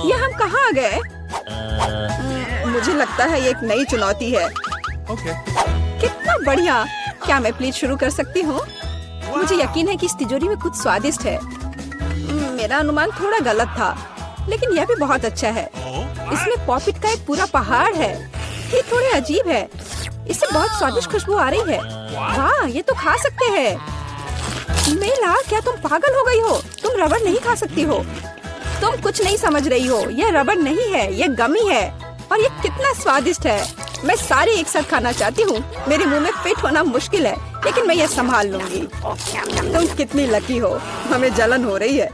ये हम कहाँ आ गए? मुझे लगता है ये एक नई चुनौती है। कितना बढ़िया। क्या मैं प्लीज शुरू कर सकती हूँ? मुझे यकीन है कि इस तिजोरी में कुछ स्वादिष्ट है। मेरा अनुमान थोड़ा गलत था, लेकिन यह भी बहुत अच्छा है। इसमें पॉपिट का एक पूरा पहाड़ है। ये थोड़े अजीब है। इससे बहुत स्वादिष्ट खुशबू आ रही है। वाह, ये तो खा सकते हैं। मेला, क्या तुम पागल हो गई हो? तुम रबर नहीं खा सकती हो। तुम कुछ नहीं समझ रही हो। यह रबर नहीं है, यह गमी है। और ये कितना स्वादिष्ट है। मैं सारी एक साथ खाना चाहती हूँ। मेरे मुंह में फिट होना मुश्किल है, लेकिन मैं ये संभाल लूंगी। तुम कितनी लकी हो। हमें जलन हो रही है।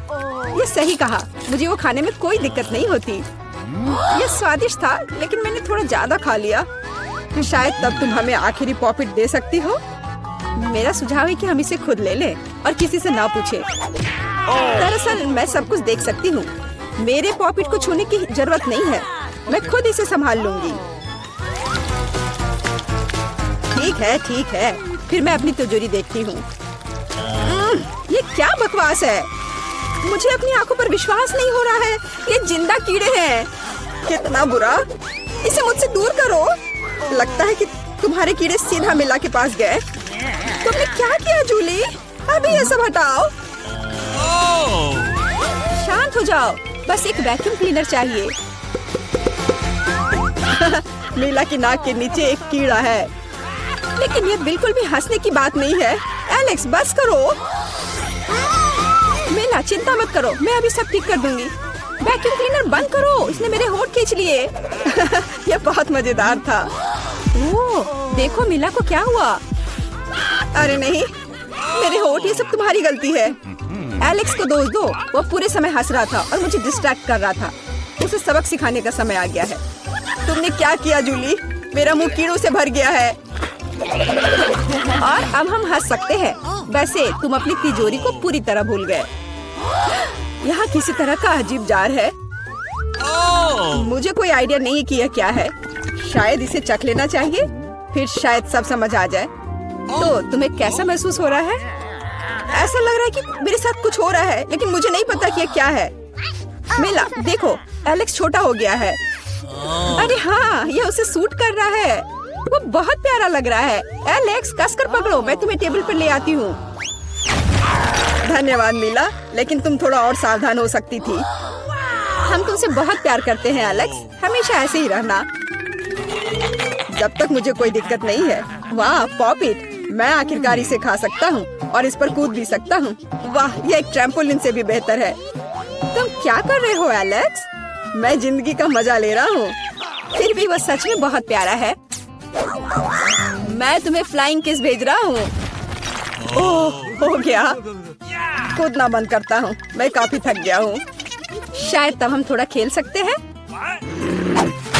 ये सही कहा। मुझे वो खाने में कोई दिक्कत नहीं होती। ये स्वादिष्ट था, लेकिन मैंने थोड़ा ज्यादा खा लिया। शायद तब तुम हमें आखिरी पॉपिट दे सकती हो। मेरा सुझाव है कि हम इसे खुद ले लें और किसी से ना पूछे। दरअसल मैं सब कुछ देख सकती हूँ। मेरे पॉपिट को छूने की जरूरत नहीं है। मैं खुद इसे संभाल लूंगी। ठीक है। फिर मैं अपनी तिजोरी देखती हूँ। ये क्या बकवास है? मुझे अपनी आंखों पर विश्वास नहीं हो रहा है। ये जिंदा कीड़े हैं। कितना बुरा। इसे मुझसे दूर करो। लगता है कि तुम्हारे कीड़े सीधा मिला के पास गए। तुमने क्या किया जूली? अभी ये सब हटाओ। शांत हो जाओ। बस एक वैक्यूम क्लीनर चाहिए। मीला की नाक के नीचे एक कीड़ा है। लेकिन ये बिल्कुल भी हंसने की बात नहीं है। एलेक्स, बस करो। मीला, चिंता मत करो, मैं अभी सब ठीक कर दूंगी। वैक्यूम क्लीनर बंद करो। इसने मेरे होंठ खींच लिए। यह बहुत मजेदार था। ओह, देखो मीला को क्या हुआ। अरे नहीं, मेरे होंठ। ये सब तुम्हारी गलती है। एलेक्स को दोष दो। वो पूरे समय हंस रहा था और मुझे डिस्ट्रैक्ट कर रहा था। उसे सबक सिखाने का समय आ गया है। तुमने क्या किया जूली? मेरा मुंह कीड़ों से भर गया है। और अब हम हंस सकते हैं। वैसे तुम अपनी तिजोरी को पूरी तरह भूल गए। यहाँ किसी तरह का अजीब जार है। मुझे कोई आइडिया नहीं कि यह क्या है। शायद इसे चख लेना चाहिए, फिर शायद सब समझ आ जाए। तो तुम्हें कैसा महसूस हो रहा है? ऐसा लग रहा है कि मेरे साथ कुछ हो रहा है, लेकिन मुझे नहीं पता कि यह क्या है। मिला, देखो, एलेक्स छोटा हो गया है। अरे हाँ, यह उसे सूट कर रहा है। वो बहुत प्यारा लग रहा है। एलेक्स, कसकर पकड़ो, मैं तुम्हें टेबल पर ले आती हूँ। धन्यवाद मीला, लेकिन तुम थोड़ा और सावधान हो सकती थी। हम तुमसे बहुत प्यार करते हैं एलेक्स, हमेशा ऐसे ही रहना। जब तक मुझे कोई दिक्कत नहीं है। वाह, पॉपिट, मैं आखिरकार इसे खा सकता हूँ और इस पर कूद भी सकता हूँ। वाह, यह एक ट्रैम्पोलिन से भी बेहतर है। तुम क्या कर रहे हो एलेक्स? मैं जिंदगी का मजा ले रहा हूँ। फिर भी वो सच में बहुत प्यारा है। मैं तुम्हें फ्लाइंग किस भेज रहा हूँ। ओह, हो गया। कूदना बंद करता हूँ, मैं काफी थक गया हूँ। शायद तब हम थोड़ा खेल सकते हैं।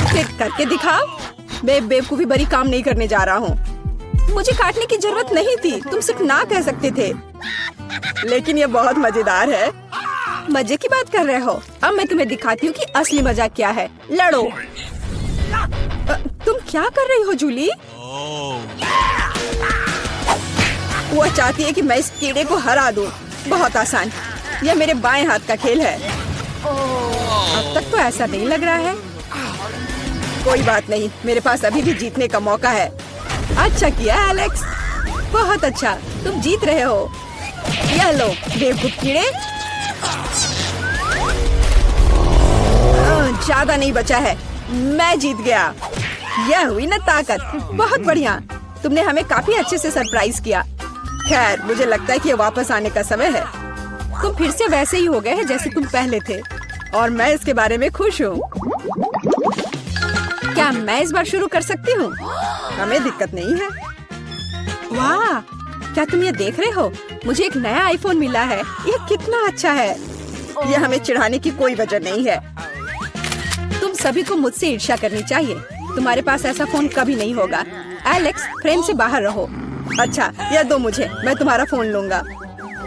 फिर करके दिखाओ। मैं बेवकूफी भरी काम नहीं करने जा रहा हूँ। मुझे काटने की जरूरत नहीं थी। तुम सिर्फ ना कह सकते थे। लेकिन ये बहुत मजेदार है। मजे की बात कर रहे हो? अब मैं तुम्हें दिखाती हूँ कि असली मजा क्या है। लड़ो। तुम क्या कर रही हो जूली? वो चाहती है कि मैं इस कीड़े को हरा दूं। बहुत आसान। यह मेरे बाएं हाथ का खेल है। अब तक तो ऐसा नहीं लग रहा है। कोई बात नहीं, मेरे पास अभी भी जीतने का मौका है। अच्छा किया एलेक्स, बहुत अच्छा। तुम जीत रहे हो। यह लो बेवकूफ कीड़े। ज्यादा नहीं बचा है। मैं जीत गया। यह हुई ना ताकत। बहुत बढ़िया। तुमने हमें काफी अच्छे से सरप्राइज किया। खैर, मुझे लगता है कि ये वापस आने का समय है। तुम फिर से वैसे ही हो गए हैं जैसे तुम पहले थे, और मैं इसके बारे में खुश हूँ। क्या मैं इस बार शुरू कर सकती हूँ? हमें दिक्कत नहीं है। वाह, क्या तुम ये देख रहे हो? मुझे एक नया आईफोन मिला है। यह कितना अच्छा है। यह हमें चिढ़ाने की कोई वजह नहीं है। तुम सभी को मुझसे ईर्ष्या करनी चाहिए। तुम्हारे पास ऐसा फोन कभी नहीं होगा। एलेक्स, फ्रेम से बाहर रहो। अच्छा, यह दो मुझे, मैं तुम्हारा फोन लूंगा।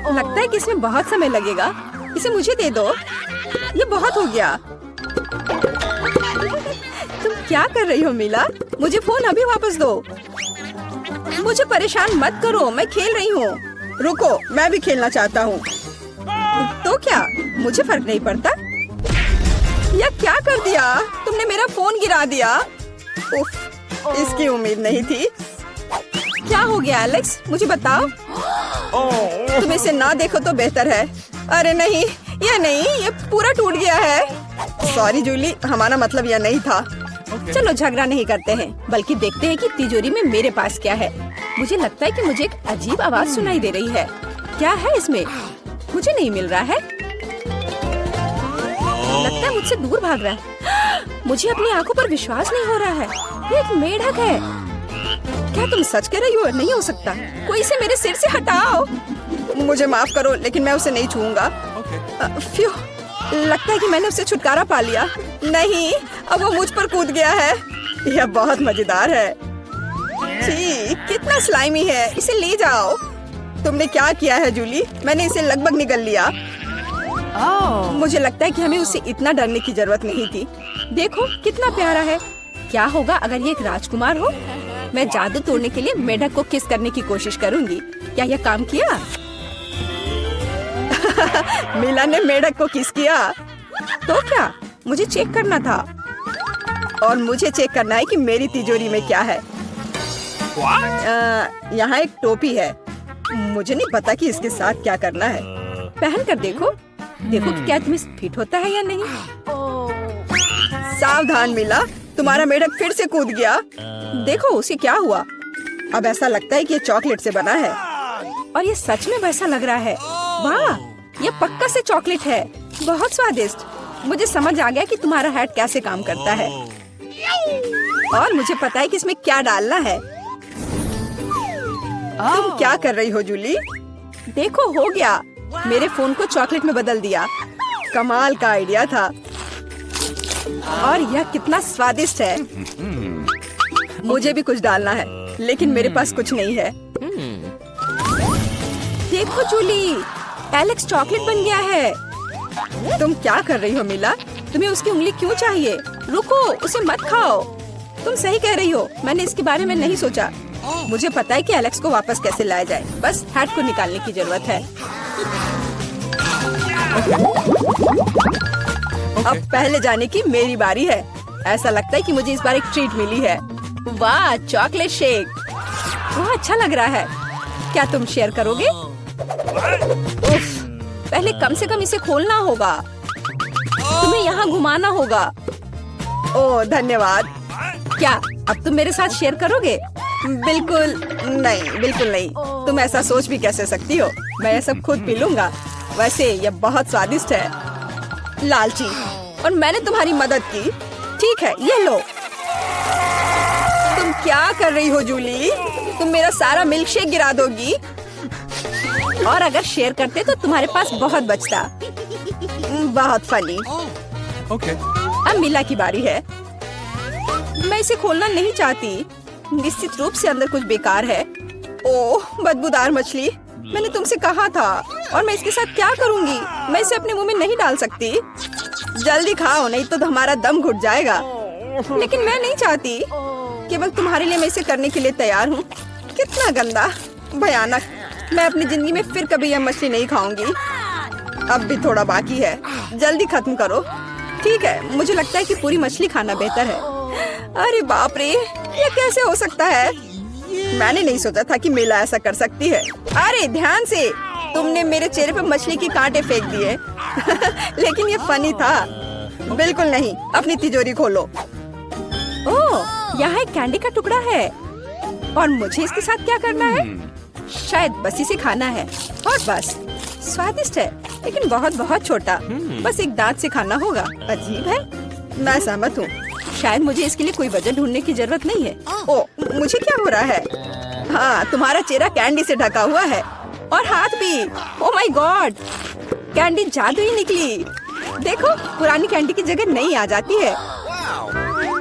लगता है कि इसमें बहुत समय लगेगा। इसे मुझे दे दो। ये बहुत हो गया। तुम क्या कर रही हो मीला? मुझे फोन अभी वापस दो। मुझे परेशान मत करो, मैं खेल रही हूँ। रुको, मैं भी खेलना चाहता हूँ। तो क्या, मुझे फर्क नहीं पड़ता। यह क्या कर दिया? तुमने मेरा फोन गिरा दिया। उफ, इसकी उम्मीद नहीं थी। क्या हो गया एलेक्स? मुझे बताओ। तुम इसे ना देखो तो बेहतर है। अरे नहीं, ये पूरा टूट गया है। सॉरी जूली, हमारा मतलब यह नहीं था। चलो झगड़ा नहीं करते हैं, बल्कि देखते हैं कि तिजोरी में मेरे पास क्या है। मुझे लगता है कि मुझे एक अजीब आवाज सुनाई दे रही है। क्या है इसमें? मुझे नहीं मिल रहा है। लगता है मुझसे दूर भाग रहा है। मुझे अपनी आंखों पर विश्वास नहीं हो रहा है। ये एक मेढक है। क्या तुम सच कह रही हो? नहीं हो सकता। कोई इसे मेरे सिर से हटाओ। मुझे माफ करो, लेकिन मैं उसे नहीं छूऊंगा। फ्यू, लगता है कि मैंने उसे छुटकारा पा लिया। नहीं, अब वो मुझ पर कूद गया है। यह बहुत मजेदार है। छी, कितना स्लाइमी है। इसे ले जाओ। तुमने क्या किया है जूली? मैंने इसे लगभग निगल लिया। मुझे लगता है कि हमें उससे इतना डरने की जरूरत नहीं थी। देखो कितना प्यारा है। क्या होगा अगर ये एक राजकुमार हो? मैं जादू तोड़ने के लिए मेढक को किस करने की कोशिश करूंगी। क्या यह काम किया? मिला ने मेढक को किस किया। तो क्या? मुझे चेक करना था। और मुझे चेक करना है कि मेरी तिजोरी में क्या है। यहाँ एक टोपी है। मुझे नहीं पता कि इसके साथ क्या करना है। पहन कर देखो कि क्या तुम्हें फिट होता है या नहीं। सावधान मिला, तुम्हारा मेढक फिर से कूद गया। देखो उसे क्या हुआ। अब ऐसा लगता है कि ये चॉकलेट से बना है। और ये सच में वैसा लग रहा है। वाह, ये पक्का से चॉकलेट है। बहुत स्वादिष्ट। मुझे समझ आ गया कि तुम्हारा हैट कैसे काम करता है। और मुझे पता है कि इसमें क्या डालना है। तुम क्या कर रही हो जूली? देखो हो गया। मेरे फोन को चॉकलेट में बदल दिया। कमाल का आइडिया था। और यह कितना स्वादिष्ट है। मुझे भी कुछ डालना है, लेकिन मेरे पास कुछ नहीं है। देखो जूली, एलेक्स चॉकलेट बन गया है। तुम क्या कर रही हो मिला? तुम्हें उसकी उंगली क्यों चाहिए? रुको, उसे मत खाओ। तुम सही कह रही हो, मैंने इसके बारे में नहीं सोचा। मुझे पता है कि एलेक्स को वापस कैसे लाया जाए। बस हैट को निकालने की जरूरत है। अब पहले जाने की मेरी बारी है। ऐसा लगता है कि मुझे इस बार एक ट्रीट मिली है। वाह, चॉकलेट शेक। वह अच्छा लग रहा है। क्या तुम शेयर करोगे? उफ, पहले कम से कम इसे खोलना होगा। तुम्हें यहाँ घुमाना होगा। ओह धन्यवाद। क्या अब तुम मेरे साथ शेयर करोगे? बिल्कुल नहीं। तुम ऐसा सोच भी कैसे सकती हो? मैं ये सब खुद पी लूंगा। वैसे ये बहुत स्वादिष्ट है। लालची, और मैंने तुम्हारी मदद की। ठीक है, ये लो। तुम क्या कर रही हो जूली? तुम मेरा सारा मिल्क शेक गिरा दोगी। और अगर शेयर करते तो तुम्हारे पास बहुत बचता। बहुत फनी। अब मिला की बारी है। मैं इसे खोलना नहीं चाहती। निश्चित रूप से अंदर कुछ बेकार है। ओह, बदबूदार मछली। मैंने तुमसे कहा था। और मैं इसके साथ क्या करूंगी? मैं इसे अपने मुंह में नहीं डाल सकती। जल्दी खाओ, नहीं तो हमारा दम घुट जाएगा। लेकिन मैं नहीं चाहती। केवल तुम्हारे लिए मैं इसे करने के लिए तैयार हूँ। कितना गंदा, भयानक। मैं अपनी जिंदगी में फिर कभी यह मछली नहीं खाऊंगी। अब भी थोड़ा बाकी है। जल्दी खत्म करो। ठीक है, मुझे लगता है कि पूरी मछली खाना बेहतर है। अरे बाप रे, ये कैसे हो सकता है? मैंने नहीं सोचा था कि मेला ऐसा कर सकती है। अरे ध्यान से, तुमने मेरे चेहरे पे मछली के कांटे फेंक दिए। लेकिन ये फनी था। बिल्कुल नहीं। अपनी तिजोरी खोलो। ओह, यहाँ एक कैंडी का टुकड़ा है। और मुझे इसके साथ क्या करना है? शायद बस इसे खाना है। और बस, स्वादिष्ट है, लेकिन बहुत बहुत छोटा। बस एक दांत से खाना होगा। अजीब है। मैं सहमत हूँ। शायद मुझे इसके लिए कोई वजह ढूंढने की जरूरत नहीं है। ओह, मुझे क्या हो रहा है? हाँ, तुम्हारा चेहरा कैंडी से ढका हुआ है। और हाथ भी। ओह माय गॉड, कैंडी जादू ही निकली। देखो, पुरानी कैंडी की जगह नई आ जाती है।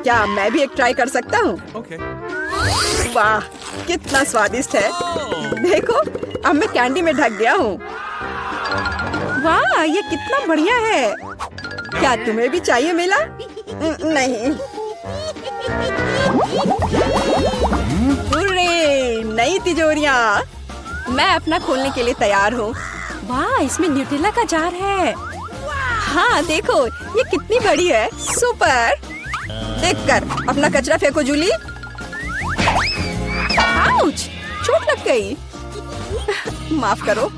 क्या मैं भी एक ट्राई कर सकता हूँ? वाह, कितना स्वादिष्ट है। देखो, अब मैं कैंडी में ढक गया हूँ। वाह, ये कितना बढ़िया है। क्या तुम्हें भी चाहिए मिला? नहीं। हुर्रे, नई तिजोरियाँ। मैं अपना खोलने के लिए तैयार हूँ। वाह, इसमें न्यूटेला का जार है। हाँ देखो, ये कितनी बड़ी है। सुपर। देखकर अपना कचरा फेंको जूली। आउच, चोट लग गई। माफ करो,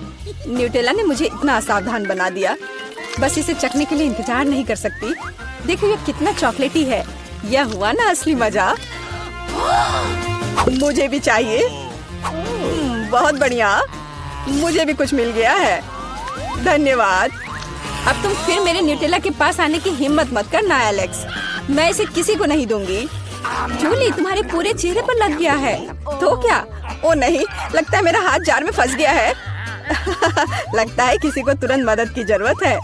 न्यूटेला ने मुझे इतना असावधान बना दिया। बस इसे चखने के लिए इंतजार नहीं कर सकती। देखो ये कितना चॉकलेटी है। यह हुआ ना असली मजा। मुझे भी चाहिए। बहुत बढ़िया, मुझे भी कुछ मिल गया है। धन्यवाद। अब तुम फिर मेरे न्यूटेला के पास आने की हिम्मत मत करना एलेक्स। मैं इसे किसी को नहीं दूंगी। जूली, तुम्हारे पूरे चेहरे पर लग गया है। तो क्या? ओ नहीं, लगता है मेरा हाथ जार में फंस गया है। लगता है किसी को तुरंत मदद की जरूरत है।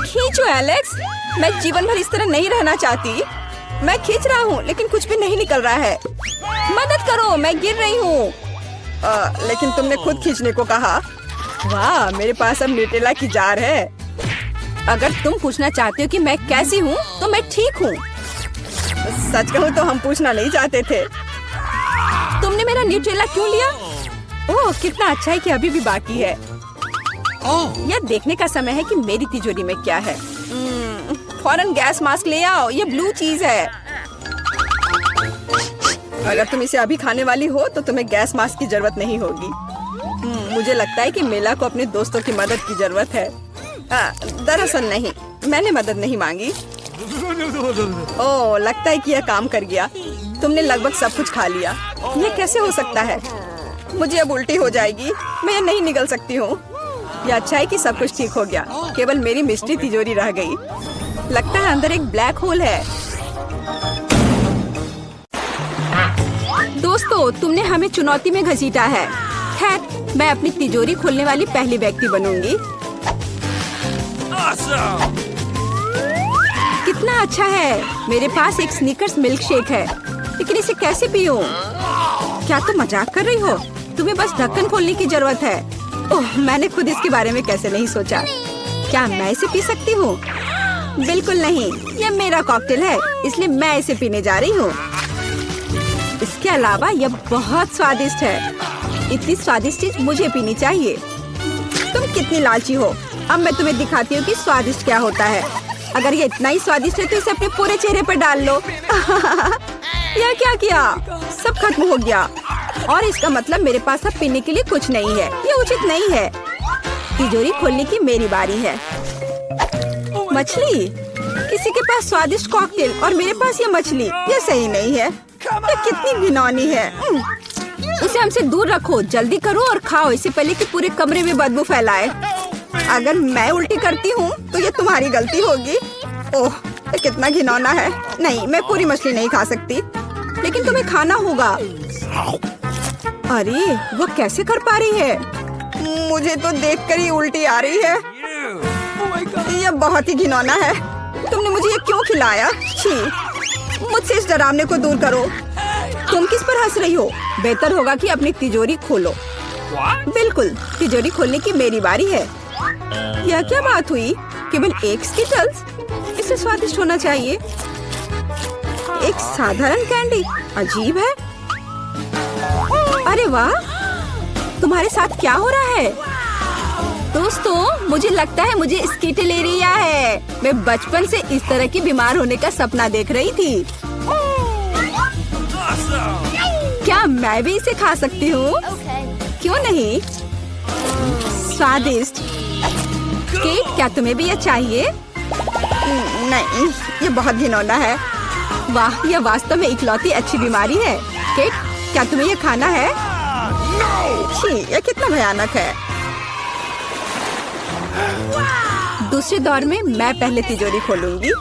खींचो एलेक्स, मैं जीवन भर इस तरह नहीं रहना चाहती। मैं खींच रहा हूँ लेकिन कुछ भी नहीं निकल रहा है। मदद करो, मैं गिर रही हूँ। लेकिन तुमने खुद खींचने को कहा। वाह, मेरे पास अब न्यूटेला की जार है। अगर तुम पूछना चाहते हो कि मैं कैसी हूँ तो मैं ठीक हूँ। सच कहूँ तो हम पूछना नहीं चाहते थे। तुमने मेरा न्यूटेला क्यों लिया? ओह, कितना अच्छा है कि अभी भी बाकी है। यह देखने का समय है कि मेरी तिजोरी में क्या है। फौरन गैस मास्क ले आओ, ये ब्लू चीज है। अगर तुम इसे अभी खाने वाली हो तो तुम्हें गैस मास्क की जरूरत नहीं होगी। मुझे लगता है कि मेला को अपने दोस्तों की मदद की जरूरत है। दरअसल नहीं, मैंने मदद नहीं मांगी। ओह, लगता है कि यह काम कर गया। तुमने लगभग सब कुछ खा लिया। यह कैसे हो सकता है? मुझे अब उल्टी हो जाएगी। मैं यह नहीं निगल सकती हूँ। यह अच्छा है कि सब कुछ ठीक हो गया। केवल मेरी मिस्ट्री तिजोरी रह गई। लगता है अंदर एक ब्लैक होल है। दोस्तों, तुमने हमें चुनौती में घसीटा है। खैर, मैं अपनी तिजोरी खोलने वाली पहली व्यक्ति बनूंगी। कितना अच्छा है। मेरे पास एक स्नीकर्स मिल्क शेक है, लेकिन इसे कैसे पीऊं? क्या तुम मजाक कर रही हो? तुम्हें बस ढक्कन खोलने की जरूरत है। ओह, मैंने खुद इसके बारे में कैसे नहीं सोचा। क्या मैं इसे पी सकती हूँ? बिल्कुल नहीं, यह मेरा कॉकटेल है, इसलिए मैं इसे पीने जा रही हूँ। इसके अलावा यह बहुत स्वादिष्ट है। इतनी स्वादिष्ट चीज मुझे पीनी चाहिए। तुम कितनी लालची हो। अब मैं तुम्हें दिखाती हूँ कि स्वादिष्ट क्या होता है। अगर ये इतना ही स्वादिष्ट है तो इसे अपने पूरे चेहरे पर डाल लो। यह क्या किया? सब खत्म हो गया। और इसका मतलब मेरे पास अब पीने के लिए कुछ नहीं है। ये उचित नहीं है। तिजोरी खोलने की मेरी बारी है। मछली? किसी के पास स्वादिष्ट कॉकटेल और मेरे पास ये मछली। ये सही नहीं है। ये कितनी घिनौनी है। इसे हमसे दूर रखो। जल्दी करो और खाओ, इससे पहले कि पूरे कमरे में बदबू फैलाए। अगर मैं उल्टी करती हूँ तो ये तुम्हारी गलती होगी। ओह, ये कितना घिनौना है। नहीं, मैं पूरी मछली नहीं खा सकती, लेकिन तुम्हें खाना होगा। अरे, वो कैसे कर पा रही है? मुझे तो देखकर ही उल्टी आ रही है। यह बहुत ही घिनौना है। तुमने मुझे ये क्यों खिलाया? छी, मुझसे इस डरावने को दूर करो। तुम किस पर हंस रही हो? बेहतर होगा कि अपनी तिजोरी खोलो। बिल्कुल, तिजोरी खोलने की मेरी बारी है। यह क्या बात हुई? केवल एक स्किटल्स? इसे स्वादिष्ट होना चाहिए। एक साधारण कैंडी? अजीब है। अरे वाह, तुम्हारे साथ क्या हो रहा है? दोस्तों, मुझे लगता है मुझे स्किटलेरिया है। मैं बचपन से इस तरह की बीमार होने का सपना देख रही थी। क्या मैं भी इसे खा सकती हूँ? क्यों नहीं? स्वादिष्ट। केट, क्या तुम्हें भी ये चाहिए? नहीं, ये बहुत घिनौना है। वाह, यह वास्तव में इकलौती अच्छी बीमारी है। केट, क्या तुम्हें ये खाना है? छी, ये कितना भयानक है। दूसरे दौर में मैं पहले तिजोरी खोलूंगी।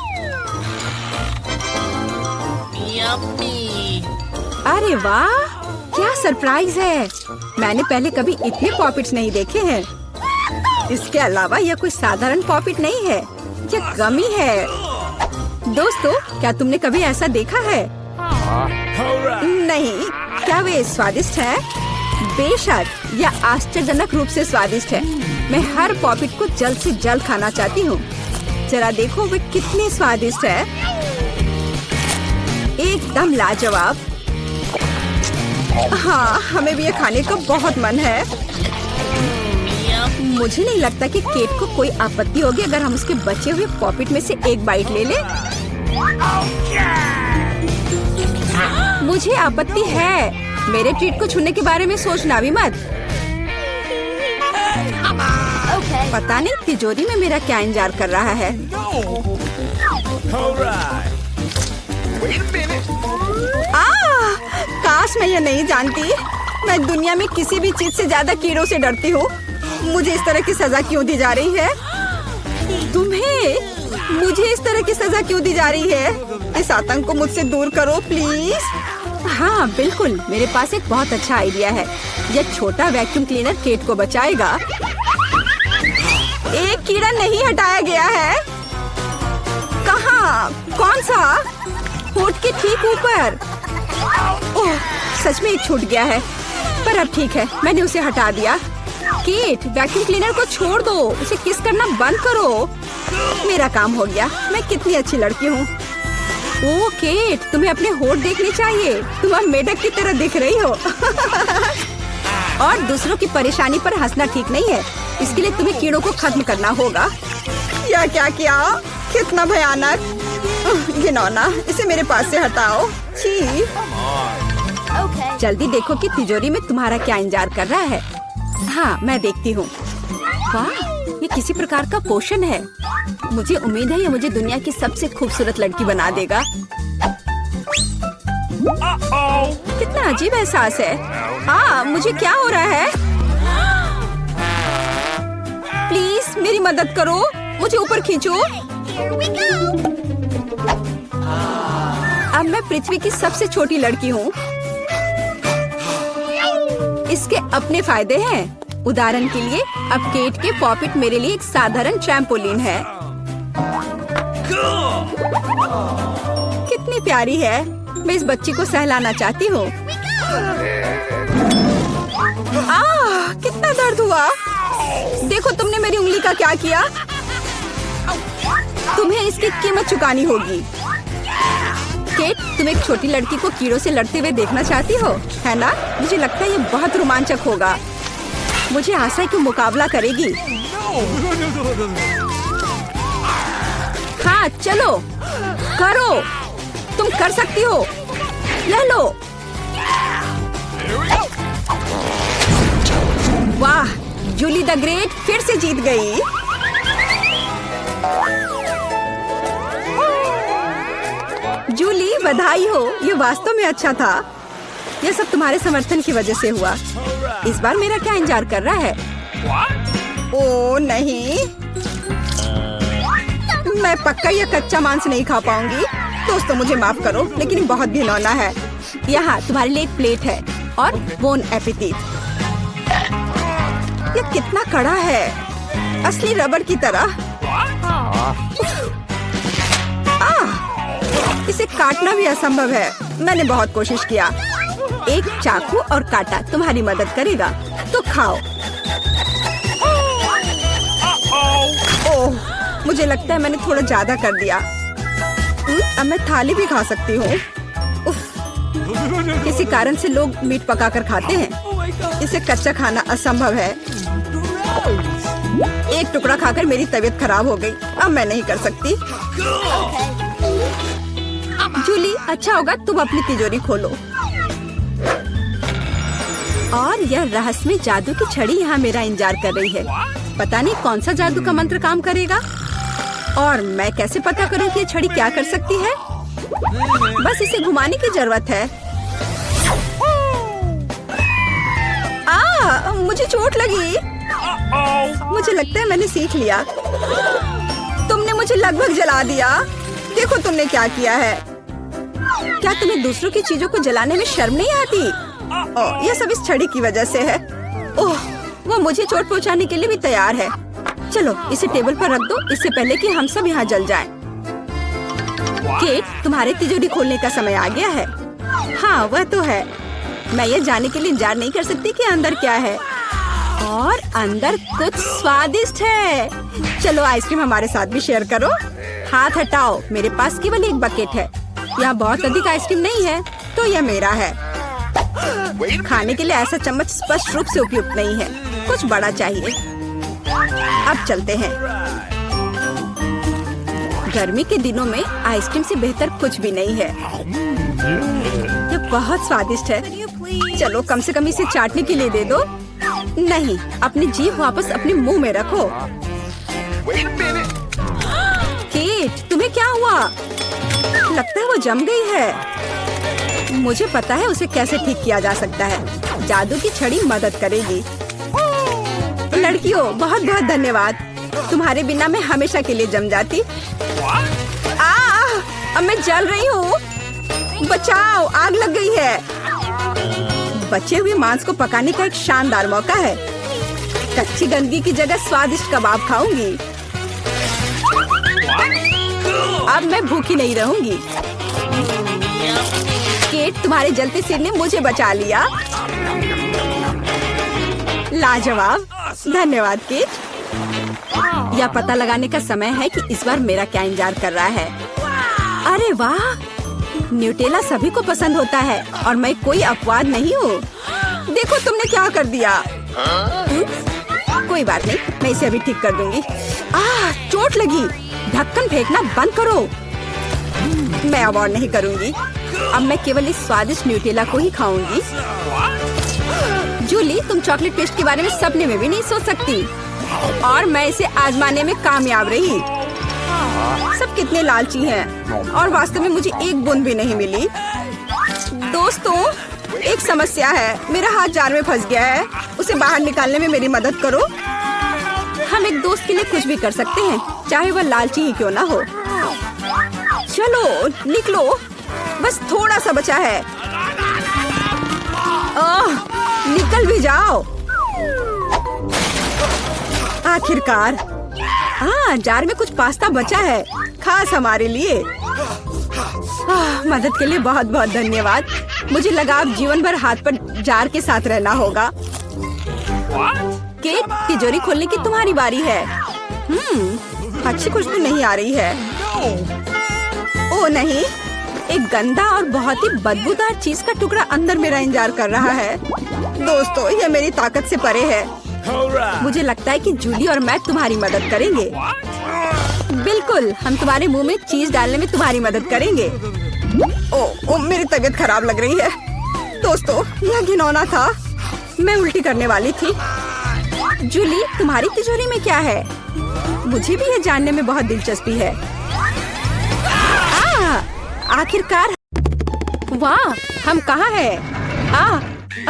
अरे वाह, क्या सरप्राइज है। मैंने पहले कभी इतने पॉपिट्स नहीं देखे हैं। इसके अलावा यह कोई साधारण पॉपिट नहीं है, यह गमी है। दोस्तों, क्या तुमने कभी ऐसा देखा है? नहीं। क्या वे स्वादिष्ट है? बेशक, यह आश्चर्यजनक रूप से स्वादिष्ट है। मैं हर पॉपिट को जल्द से जल्द खाना चाहती हूँ। जरा देखो वे कितने स्वादिष्ट है। एकदम लाजवाब। हाँ, हमें भी ये खाने का बहुत मन है। मुझे नहीं लगता कि केट को कोई आपत्ति होगी अगर हम उसके बचे हुए पॉकेट में से एक बाइट ले लें। मुझे आपत्ति है। मेरे ट्रीट को छूने के बारे में सोचना भी मत। पता नहीं तिजोरी में मेरा क्या इंतजार कर रहा है। काश मैं ये नहीं जानती। मैं दुनिया में किसी भी चीज से ज्यादा कीड़ों से डरती हूँ। मुझे इस तरह की सजा क्यों दी जा रही है? तुम्हें मुझे इस तरह की सजा क्यों दी जा रही है? इस आतंक को मुझसे दूर करो प्लीज। हाँ बिल्कुल, मेरे पास एक बहुत अच्छा आइडिया है। यह छोटा वैक्यूम क्लीनर केट को बचाएगा। एक कीड़ा नहीं हटाया गया है। कहाँ? कौन सा? होठ के ठीक ऊपर। ओह, सच में एक छूट गया है, पर अब ठीक है, मैंने उसे हटा दिया। केट, वैक्यूम क्लीनर को छोड़ दो, उसे किस करना बंद करो। मेरा काम हो गया। मैं कितनी अच्छी लड़की हूँ। ओह केट, तुम्हें अपने होठ देखने चाहिए। तुम अब मेढक की तरह दिख रही हो। और दूसरों की परेशानी पर हंसना ठीक नहीं है। इसके लिए तुम्हें कीड़ों को खत्म करना होगा। या क्या किया? कितना भयानक, घिनौना। इसे मेरे पास से हटाओ। छी। जल्दी देखो कि तिजोरी में तुम्हारा क्या इंतजार कर रहा है। हाँ मैं देखती हूँ। वाह, ये किसी प्रकार का पोषण है। मुझे उम्मीद है ये मुझे दुनिया की सबसे खूबसूरत लड़की बना देगा। कितना अजीब एहसास है। मुझे क्या हो रहा है? प्लीज मेरी मदद करो, मुझे ऊपर खींचो। अब मैं पृथ्वी की सबसे छोटी लड़की हूँ। इसके अपने फायदे हैं। उदाहरण के लिए अब केट के पॉकेट मेरे लिए एक साधारण ट्रैम्पोलिन है। कितनी प्यारी है। मैं इस बच्ची को सहलाना चाहती हूँ। कितना दर्द हुआ। देखो तुमने मेरी उंगली का क्या किया। तुम्हें इसकी कीमत चुकानी होगी। केट, तुम एक छोटी लड़की को कीड़ों से लड़ते हुए देखना चाहती हो, है ना? मुझे लगता है ये बहुत रोमांचक होगा। मुझे आशा है कि मुकाबला करेगी। हाँ चलो करो, तुम कर सकती हो। ले लो। वाह, जूली द ग्रेट फिर से जीत गई। जूली बधाई हो, ये वास्तव में अच्छा था। यह सब तुम्हारे समर्थन की वजह से हुआ। इस बार मेरा क्या इंतजार कर रहा है? ओह नहीं, मैं पक्का यह कच्चा मांस नहीं खा पाऊंगी। दोस्तों मुझे माफ करो, लेकिन बहुत घिनौना है। यहाँ तुम्हारे लिए एक प्लेट है और बोन एपेटिट। यह कितना कड़ा है, असली रबड़ की तरह। इसे काटना भी असंभव है। मैंने बहुत कोशिश किया। एक चाकू और कांटा तुम्हारी मदद करेगा, तो खाओ। ओह, मुझे लगता है मैंने थोड़ा ज्यादा कर दिया। अब मैं थाली भी खा सकती हूँ। किसी कारण से लोग मीट पकाकर खाते हैं। इसे कच्चा खाना असंभव है। एक टुकड़ा खाकर मेरी तबीयत खराब हो गई। अब मैं नहीं कर सकती। जूली, अच्छा होगा तुम अपनी तिजोरी खोलो। और यह रहस्यमय जादू की छड़ी यहाँ मेरा इंतजार कर रही है। पता नहीं कौन सा जादू का मंत्र काम करेगा। और मैं कैसे पता करूँ कि ये छड़ी क्या कर सकती है? बस इसे घुमाने की जरूरत है। मुझे चोट लगी। मुझे लगता है मैंने सीख लिया। तुमने मुझे लगभग जला दिया। देखो तुमने क्या किया है। क्या तुम्हें दूसरों की चीजों को जलाने में शर्म नहीं आती? यह सब इस छड़ी की वजह से है। ओह, वो मुझे चोट पहुंचाने के लिए भी तैयार है। चलो इसे टेबल पर रख दो, इससे पहले कि हम सब यहाँ जल जाएं। केट, तुम्हारे तिजोरी खोलने का समय आ गया है। हाँ वह तो है। मैं ये जानने के लिए इंतजार नहीं कर सकती कि अंदर क्या है। और अंदर कुछ स्वादिष्ट है। चलो आइसक्रीम हमारे साथ भी शेयर करो। हाथ हटाओ, मेरे पास केवल एक बकेट है। यहाँ बहुत अधिक आइसक्रीम नहीं है, तो यह मेरा है। खाने के लिए ऐसा चम्मच स्पष्ट रूप से उपयुक्त नहीं है, कुछ बड़ा चाहिए। अब चलते हैं। गर्मी के दिनों में आइसक्रीम से बेहतर कुछ भी नहीं है। ये बहुत स्वादिष्ट है। चलो कम से कम इसे चाटने के लिए दे दो। नहीं, अपनी जीभ वापस अपने मुंह में रखो। केट, तुम्हें क्या हुआ? लगता है वो जम गई है। मुझे पता है उसे कैसे ठीक किया जा सकता है। जादू की छड़ी मदद करेगी। लड़कियों, बहुत बहुत धन्यवाद। तुम्हारे बिना मैं हमेशा के लिए जम जाती। अब मैं जल रही हूँ। बचाओ, आग लग गई है। बचे हुए मांस को पकाने का एक शानदार मौका है। कच्ची गंदगी की जगह स्वादिष्ट कबाब खाऊंगी। अब मैं भूखी नहीं रहूंगी। केट, तुम्हारे जलते सिर ने मुझे बचा लिया। लाजवाब, धन्यवाद केट। यह पता लगाने का समय है कि इस बार मेरा क्या इंतजार कर रहा है। अरे वाह, न्यूटेला सभी को पसंद होता है और मैं कोई अपवाद नहीं हूँ। देखो तुमने क्या कर दिया। कोई बात नहीं, मैं इसे अभी ठीक कर दूंगी। चोट लगी। ढक्कन फेंकना बंद करो। मैं अब और नहीं करूंगी। अब मैं केवल इस स्वादिष्ट न्यूटेला को ही खाऊंगी। जूली, तुम चॉकलेट पेस्ट के बारे में सपने में भी नहीं सोच सकती। और मैं इसे आजमाने में कामयाब रही। सब कितने लालची हैं और वास्तव में मुझे एक बूंद भी नहीं मिली। दोस्तों, एक समस्या है। मेरा हाथ जार में फंस गया है। उसे बाहर निकालने में मेरी मदद करो। हम एक दोस्त के लिए कुछ भी कर सकते हैं, चाहे वह लालची ही क्यों ना हो। चलो निकलो, बस थोड़ा सा बचा है। निकल भी जाओ। आखिरकार। जार में कुछ पास्ता बचा है, खास हमारे लिए। मदद के लिए बहुत बहुत धन्यवाद। मुझे लगा अब जीवन भर हाथ पर जार के साथ रहना होगा। केट, तिजोरी खोलने की तुम्हारी बारी है। अच्छी खुशबू नहीं आ रही है। ओ नहीं, एक गंदा और बहुत ही बदबूदार चीज का टुकड़ा अंदर मेरा इंतजार कर रहा है। दोस्तों, यह मेरी ताकत से परे है। मुझे लगता है कि जूली और मैं तुम्हारी मदद करेंगे। बिल्कुल, हम तुम्हारे मुंह में चीज डालने में तुम्हारी मदद करेंगे। ओ, मेरी तबीयत खराब लग रही है। दोस्तों, यह घिनौना था। मैं उल्टी करने वाली थी। जूली, तुम्हारी तिजोरी में क्या है? मुझे भी यह जानने में बहुत दिलचस्पी है। आखिरकार। वाह, हम कहाँ हैं?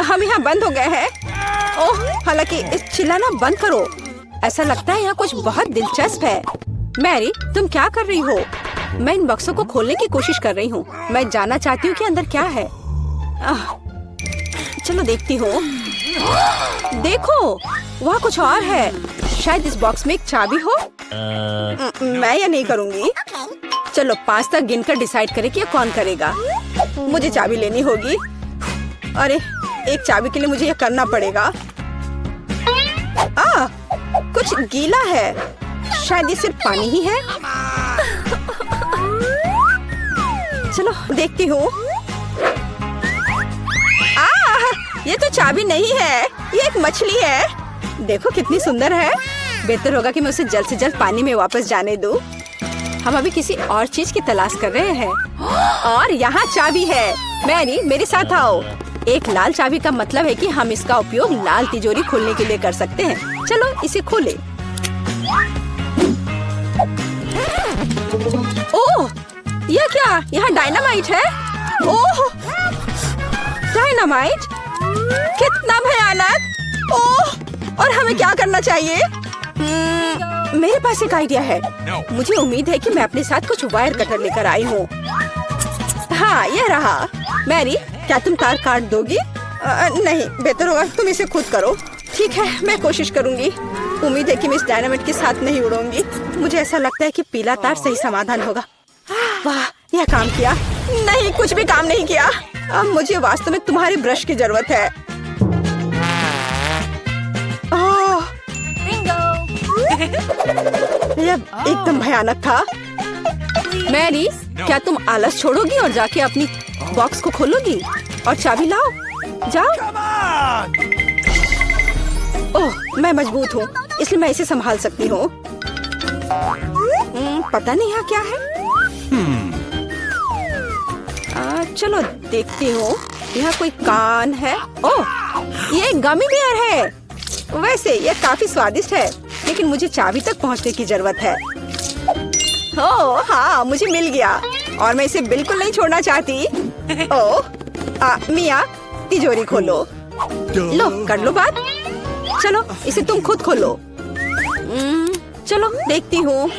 हम यहाँ बंद हो गए हैं। ओह, हालांकि इस चिल्लाना बंद करो। ऐसा लगता है यहाँ कुछ बहुत दिलचस्प है। मैरी, तुम क्या कर रही हो? मैं इन बक्सों को खोलने की कोशिश कर रही हूँ। मैं जानना चाहती हूँ कि अंदर क्या है। चलो देखती हूँ। देखो, वहाँ कुछ और है। शायद इस बॉक्स में एक चाबी हो। मैं यह नहीं करूँगी। चलो पास्ता गिनकर डिसाइड करें कि कौन करेगा। मुझे चाबी लेनी होगी। अरे, एक चाबी के लिए मुझे यह करना पड़ेगा। कुछ गीला है। शायद ये सिर्फ पानी ही है। चलो देखती हूँ। ये तो चाबी नहीं है, ये एक मछली है। देखो कितनी सुंदर है। बेहतर होगा कि मैं उसे जल्द से जल्द पानी में वापस जाने दूं। हम अभी किसी और चीज की तलाश कर रहे हैं। और यहाँ चाबी है। मैरी, मेरे साथ आओ। एक लाल चाबी का मतलब है कि हम इसका उपयोग लाल तिजोरी खोलने के लिए कर सकते हैं। चलो इसे खोलें। ओह, यह क्या? यहाँ डायनामाइट है। ओह, डायनामाइट, कितना भयानक। ओह, और हमें क्या करना चाहिए? मेरे पास एक आइडिया है। मुझे उम्मीद है कि मैं अपने साथ कुछ वायर कटर लेकर आई हूँ। हाँ, यह रहा। मैरी, क्या तुम तार काट दोगी? नहीं, बेहतर होगा तुम इसे खुद करो। ठीक है, मैं कोशिश करूंगी। उम्मीद है कि मैं इस डायनामाइट के साथ नहीं उड़ूंगी। मुझे ऐसा लगता है कि पीला तार सही समाधान होगा। वाह, यह काम किया। नहीं, कुछ भी काम नहीं किया। अब मुझे वास्तव में तुम्हारे ब्रश की जरूरत है। यह एकदम भयानक था। मैरी, क्या तुम आलस छोड़ोगी और जाके अपनी बॉक्स को खोलोगी और चाबी लाओ? जाओ। ओह, मैं मजबूत हूँ। इसलिए मैं इसे संभाल सकती हूँ। पता नहीं यहाँ क्या है। चलो देखती हूँ। यहाँ कोई कान है। ओह, ये गमी बियर है। वैसे ये काफी स्वादिष्ट है, लेकिन मुझे चाबी तक पहुँचने की जरूरत है। ओह हाँ, मुझे मिल गया और मैं इसे बिल्कुल नहीं छोड़ना चाहती। ओह मिया, तिजोरी खोलो। लो, कर लो बात। चलो इसे तुम खुद खोलो। चलो देखती हूँ।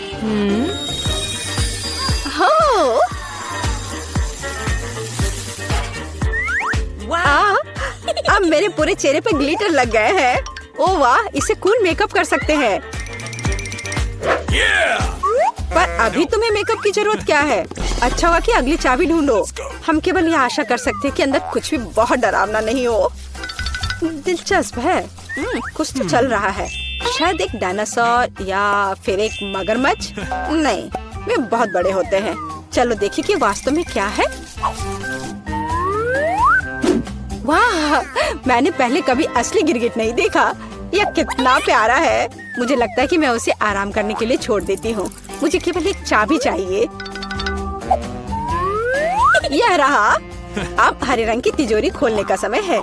अब मेरे पूरे चेहरे पे ग्लिटर लग गए हैं। ओह वाह, इसे कूल मेकअप कर सकते हैं। पर अभी तुम्हें मेकअप की जरूरत क्या है? अच्छा हुआ कि अगली चाबी ढूंढो। हम केवल ये आशा कर सकते हैं कि अंदर कुछ भी बहुत डरावना नहीं हो। दिलचस्प है। कुछ तो चल रहा है। शायद एक डायनासोर या फिर एक मगरमच्छ। नहीं, वे बहुत बड़े होते हैं। चलो देखिए कि वास्तव में क्या है। वाह, मैंने पहले कभी असली गिरगिट नहीं देखा। यह कितना प्यारा है। मुझे लगता है कि मैं उसे आराम करने के लिए छोड़ देती हूँ। मुझे केवल एक चाबी चाहिए। यह रहा। अब हरे रंग की तिजोरी खोलने का समय है।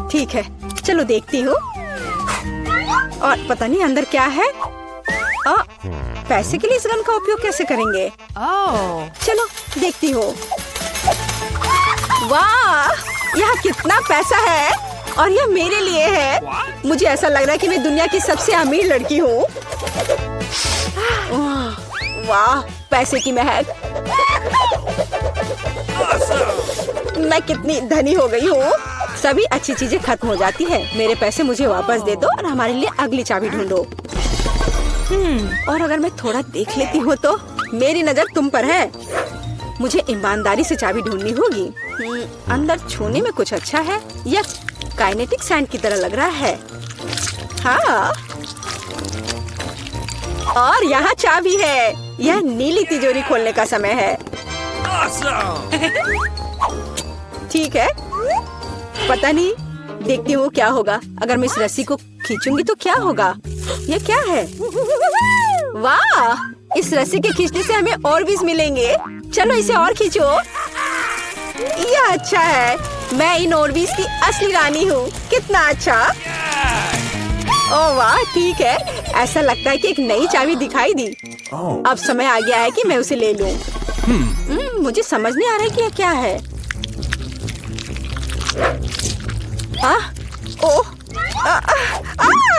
ठीक है, चलो देखती हूँ। और पता नहीं अंदर क्या है। पैसे के लिए इस गन का उपयोग कैसे करेंगे? चलो देखती हूँ। वाह, यहाँ कितना पैसा है और यह मेरे लिए है। मुझे ऐसा लग रहा है कि मैं दुनिया की सबसे अमीर लड़की हूँ। वाह, पैसे की महक। मैं कितनी धनी हो गई हूँ। सभी अच्छी चीजें खत्म हो जाती है। मेरे पैसे मुझे वापस दे दो और हमारे लिए अगली चाबी ढूंढो। और अगर मैं थोड़ा देख लेती हूँ तो मेरी नजर तुम पर है। मुझे ईमानदारी से चाबी ढूंढनी होगी। अंदर छूने में कुछ अच्छा है। यह काइनेटिक सैंड की तरह लग रहा है। हाँ, और यहाँ चाबी है। यह नीली तिजोरी खोलने का समय है। ठीक है, पता नहीं, देखती हूँ क्या होगा। अगर मैं इस रस्सी को खींचूंगी तो क्या होगा? ये क्या है? वाह, इस रस्सी के खींचने से हमें और भी मिलेंगे। चलो इसे और खींचो। यह अच्छा है। मैं इन ऑर्बिस की असली रानी हूँ। कितना अच्छा। ओह वाह, ठीक है। ऐसा लगता है कि एक नई चाबी दिखाई दी। अब समय आ गया है कि मैं उसे ले लूं। मुझे समझ नहीं आ रहा है कि यह क्या है।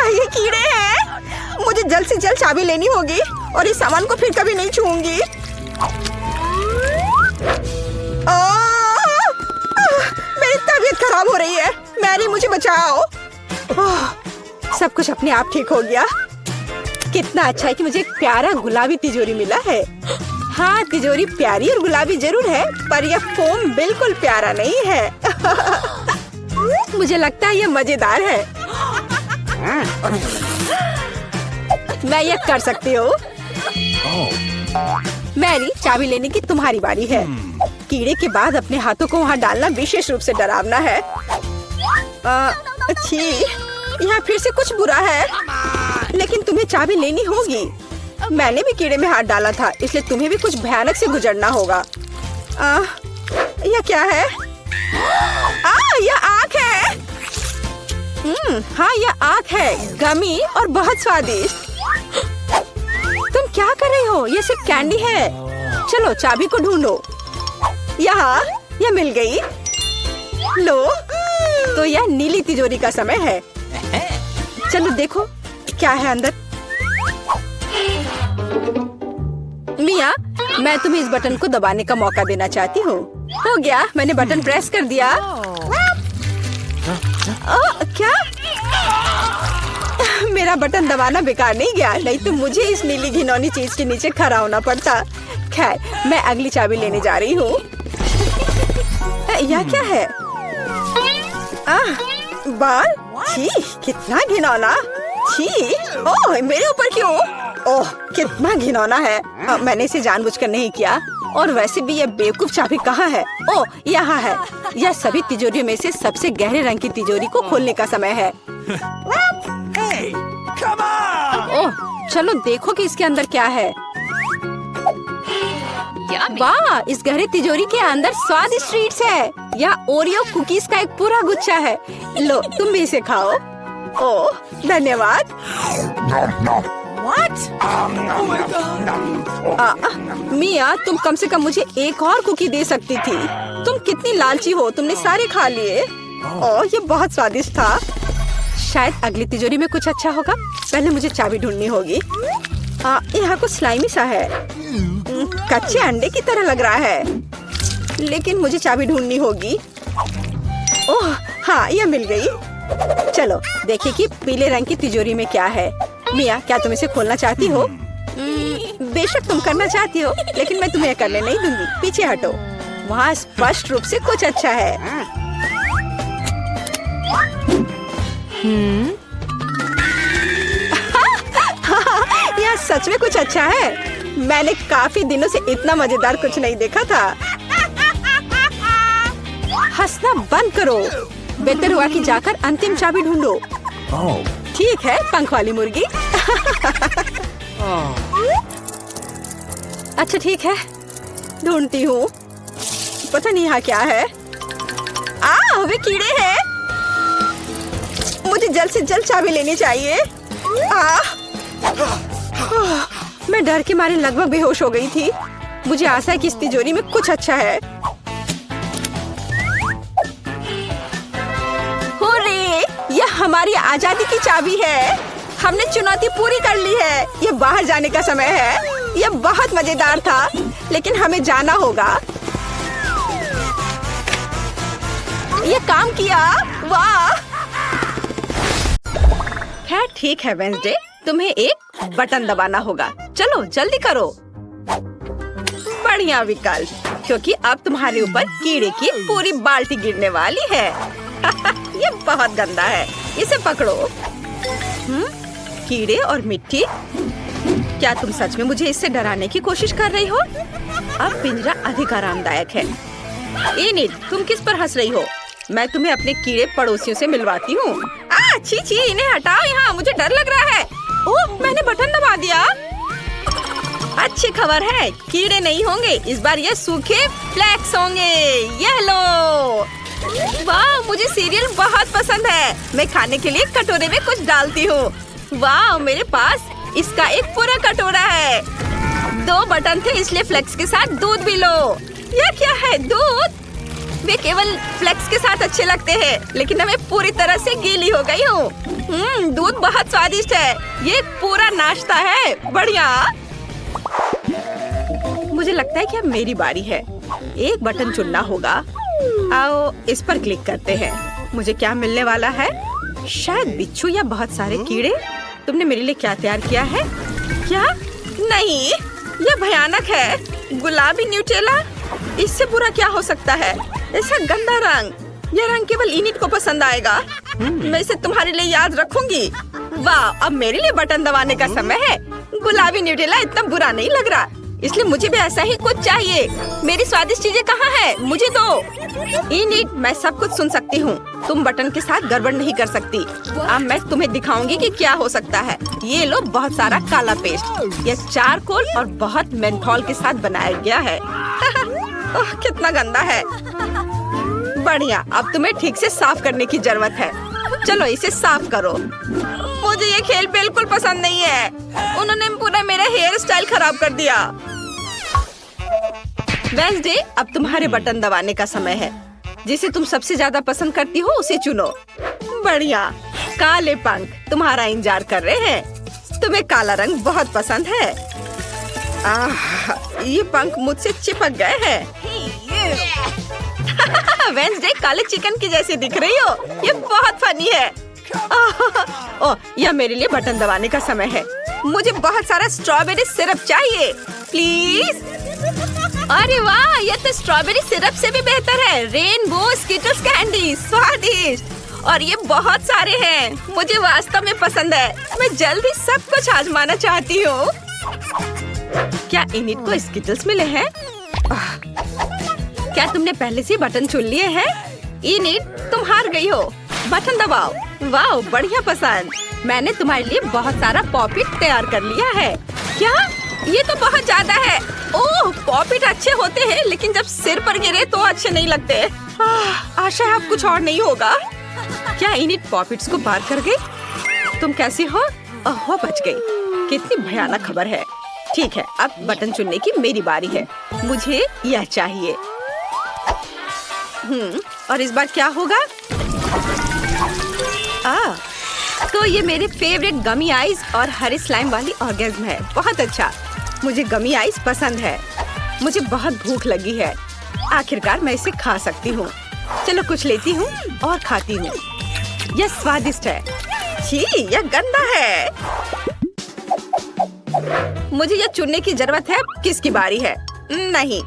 ये कीड़े हैं। मुझे जल्द से जल्द चाबी लेनी होगी और इस सामान को फिर कभी नहीं छूऊंगी। मेरी तबीयत खराब हो रही है। मैरी, मुझे बचाओ। सब कुछ अपने आप ठीक हो गया। कितना अच्छा है कि मुझे एक प्यारा गुलाबी तिजोरी मिला है। हाँ, तिजोरी प्यारी और गुलाबी जरूर है, पर यह फोम बिल्कुल प्यारा नहीं है। मुझे लगता है यह मजेदार है। मैं यह कर सकती हूँ। मैरी, चाबी लेने की तुम्हारी बारी है। कीड़े के बाद अपने हाथों को वहाँ डालना विशेष रूप से डरावना है। अच्छी, यहाँ फिर से कुछ बुरा है, लेकिन तुम्हें चाबी लेनी होगी। मैंने भी कीड़े में हाथ डाला था, इसलिए तुम्हें भी कुछ भयानक से गुजरना होगा। यह क्या है? यह आँख है। हाँ, यह आँख है, गमी और बहुत स्वादिष्ट। तुम क्या कर रही हो? यह सिर्फ कैंडी है। चलो चाबी को ढूंढो। यहाँ, यह मिल गई। लो, तो यह नीली तिजोरी का समय है। चलो देखो क्या है अंदर। मिया, मैं तुम्हें इस बटन को दबाने का मौका देना चाहती हूँ। हो गया, मैंने बटन प्रेस कर दिया। क्या? मेरा बटन दबाना बेकार नहीं गया, नहीं तो मुझे इस नीली घिनौनी चीज के नीचे खड़ा होना पड़ता। खैर, मैं अगली चाबी लेने जा रही हूँ। यह क्या है? बाल? छी, कितना घिनौना। छी, ओह, मेरे ऊपर क्यों? ओह, कितना घिनौना है। मैंने इसे जानबूझकर नहीं किया। और वैसे भी यह बेवकूफ चाबी कहाँ है? ओह, यहाँ है। यह सभी तिजोरियों में से सबसे गहरे रंग की तिजोरी को खोलने का समय है। ओह, चलो देखो कि इसके अंदर क्या है। वाह, इस गहरी तिजोरी के अंदर स्वादिष्ट ट्रीट्स है। यह ओरियो कुकीज का एक पूरा गुच्छा है। लो, तुम भी इसे खाओ। ओह, धन्यवाद। मिया, तुम कम से कम मुझे एक और कुकी दे सकती थी। तुम कितनी लालची हो, तुमने सारे खा लिए। ओह, ये बहुत स्वादिष्ट था। शायद अगली तिजोरी में कुछ अच्छा होगा। पहले मुझे चाबी ढूंढनी होगी। यहाँ कुछ स्लाइमी सा है। कच्चे अंडे की तरह लग रहा है, लेकिन मुझे चाबी ढूंढनी होगी। ओह हाँ, यह मिल गई। चलो देखिए कि पीले रंग की तिजोरी में क्या है। मिया, क्या तुम इसे खोलना चाहती हो? बेशक तुम करना चाहती हो, लेकिन मैं तुम्हें करने नहीं दूंगी। पीछे हटो। वहाँ स्पष्ट रूप से कुछ अच्छा है। यह सच में कुछ अच्छा है। मैंने काफी दिनों से इतना मजेदार कुछ नहीं देखा था। हंसना बंद करो। बेहतर हुआ कि जाकर अंतिम चाबी ढूंढो। ठीक है, पंख वाली मुर्गी। अच्छा ठीक है, ढूंढती हूँ। पता नहीं यहाँ क्या है। वे कीड़े हैं। मुझे जल्द से जल्द चाबी लेनी चाहिए। मैं डर के मारे लगभग बेहोश हो गई थी। मुझे आशा है कि इस तिजोरी में कुछ अच्छा है। हुर्रे! यह हमारी आजादी की चाबी है। हमने चुनौती पूरी कर ली है। यह बाहर जाने का समय है। यह बहुत मजेदार था, लेकिन हमें जाना होगा। यह काम किया। वाह! खैर ठीक है वेंसडे, तुम्हें एक बटन दबाना होगा। चलो जल्दी करो। बढ़िया विकल्प, क्योंकि अब तुम्हारे ऊपर कीड़े की पूरी बाल्टी गिरने वाली है। ये बहुत गंदा है। इसे पकड़ो। कीड़े और मिट्टी। क्या तुम सच में मुझे इससे डराने की कोशिश कर रही हो? अब पिंजरा अधिक आरामदायक है। इनिट, तुम किस पर हंस रही हो? मैं तुम्हें अपने कीड़े पड़ोसियों से मिलवाती हूँ। छी छी, इन्हें हटाओ यहाँ, मुझे डर लग रहा है। ओह, मैंने बटन दबा दिया। अच्छी खबर है, कीड़े नहीं होंगे इस बार। ये सूखे फ्लेक्स होंगे। ये लो। वाह, मुझे सीरियल बहुत पसंद है। मैं खाने के लिए कटोरे में कुछ डालती हूँ। वाह, मेरे पास इसका एक पूरा कटोरा है। 2 बटन थे, इसलिए फ्लेक्स के साथ दूध भी लो। यह क्या है? दूध? वे केवल फ्लेक्स के साथ अच्छे लगते हैं, लेकिन मैं पूरी तरह से गीली हो गई हूँ। दूध बहुत स्वादिष्ट है। ये पूरा नाश्ता है। बढ़िया। मुझे लगता है कि अब मेरी बारी है। एक बटन चुनना होगा। आओ इस पर क्लिक करते हैं। मुझे क्या मिलने वाला है? शायद बिच्छू या बहुत सारे कीड़े। तुमने मेरे लिए क्या तैयार किया है? क्या? नहीं, यह भयानक है। गुलाबी न्यूटेला। इससे बुरा क्या हो सकता है? ऐसा गंदा रंग। यह रंग केवल इनिट को पसंद आएगा। मैं इसे तुम्हारे लिए याद रखूंगी। वाह, अब मेरे लिए बटन दबाने का समय है। गुलाबी न्यूटेला इतना बुरा नहीं लग रहा, इसलिए मुझे भी ऐसा ही कुछ चाहिए। मेरी स्वादिष्ट चीजें कहाँ है? मुझे दो। इनिट, मैं सब कुछ सुन सकती हूँ। तुम बटन के साथ गड़बड़ नहीं कर सकती। अब मैं तुम्हें दिखाऊंगी कि क्या हो सकता है। ये लो, बहुत सारा काला पेस्ट। यह चारकोल और बहुत मेंथोल के साथ बनाया गया है। ओह, कितना गंदा है। बढ़िया, अब तुम्हें ठीक से साफ करने की जरूरत है। चलो इसे साफ करो। मुझे ये खेल बिल्कुल पसंद नहीं है। उन्होंने पूरा मेरा हेयर स्टाइल खराब कर दिया। वेंसडे, अब तुम्हारे बटन दबाने का समय है। जिसे तुम सबसे ज्यादा पसंद करती हो उसे चुनो। बढ़िया। काले पंख तुम्हारा इंतजार कर रहे हैं। तुम्हें काला रंग बहुत पसंद है। ये पंख मुझसे चिपक गए हैं। वेंसडे, काले चिकन की जैसी दिख रही हो। ये बहुत फनी है। ओह, यह मेरे लिए बटन दबाने का समय है। मुझे बहुत सारा स्ट्रॉबेरी सिरप चाहिए, प्लीज। अरे वाह, यह तो स्ट्रॉबेरी सिरप से भी बेहतर है। रेनबो स्किटल्स कैंडी, स्वादिष्ट। और ये बहुत सारे हैं। मुझे वास्तव में पसंद है। मैं जल्दी सब कुछ आजमाना चाहती हूँ। क्या इनिट को स्किटल्स मिले हैं? क्या तुमने पहले से बटन चुन लिए हैं? इनिट, तुम हार गई हो। बटन दबाओ। वाह, बढ़िया पसंद। मैंने तुम्हारे लिए बहुत सारा पॉपिट तैयार कर लिया है। क्या? ये तो बहुत ज्यादा है। ओह, पॉपिट अच्छे होते हैं, लेकिन जब सिर पर गिरे तो अच्छे नहीं लगते। आशा है अब कुछ और नहीं होगा। क्या इनिट पॉपिट्स को पार कर गई? तुम कैसी हो? ओह, बच गई। कितनी भयानक खबर है। ठीक है, अब बटन चुनने की मेरी बारी है। मुझे यह चाहिए। और इस बार क्या होगा? तो ये मेरे फेवरेट गमी आइस और हरे स्लाइम वाली ऑर्गेज्म है। बहुत अच्छा, मुझे गमी आइस पसंद है। मुझे बहुत भूख लगी है। आखिरकार मैं इसे खा सकती हूँ। चलो कुछ लेती हूँ और खाती हूँ। यह स्वादिष्ट है। छी, यह गंदा है। मुझे यह चुनने की जरूरत है किसकी बारी है। नहीं,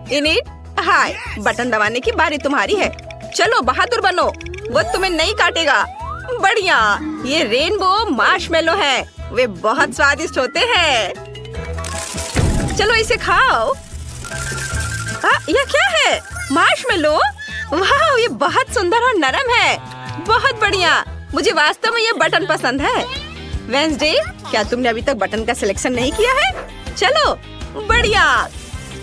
इनिट, हाय, बटन दबाने की बारी तुम्हारी है। चलो बहादुर बनो, वो तुम्हें नहीं काटेगा। बढ़िया, ये रेनबो मार्शमेलो है। वे बहुत स्वादिष्ट होते हैं। चलो इसे खाओ। यह क्या है? मार्शमेलो? वाह, ये बहुत सुंदर और नरम है। बहुत बढ़िया, मुझे वास्तव में ये बटन पसंद है। वेंसडे, क्या तुमने अभी तक बटन का सिलेक्शन नहीं किया है? चलो, बढ़िया।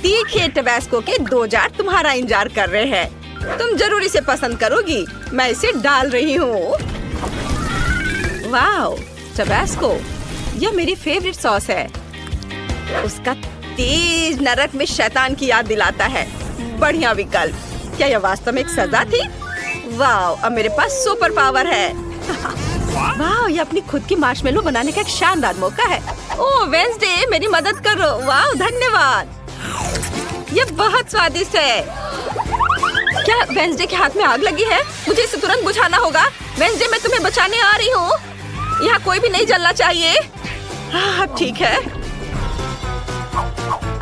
तीखे टबैस्को के 2 जार तुम्हारा इंतजार कर रहे हैं। तुम जरूर इसे पसंद करोगी। मैं इसे डाल रही हूँ। वाह, टबैस्को, यह मेरी फेवरेट सॉस है। उसका तेज नरक में शैतान की याद दिलाता है। बढ़िया विकल्प। क्या यह वास्तव में एक सजा थी? वाह, अब मेरे पास सुपर पावर है। वाह, ये अपनी खुद की मार्शमेलो बनाने का एक शानदार मौका है। ओह वेंसडे, मेरी मदद करो। वाह, धन्यवाद। ये बहुत स्वादिष्ट है। क्या वेंसडे के हाथ में आग लगी है? मुझे इसे तुरंत बुझाना होगा। वेंसडे, मैं तुम्हें बचाने आ रही हूँ। यहाँ कोई भी नहीं जलना चाहिए। अब ठीक है।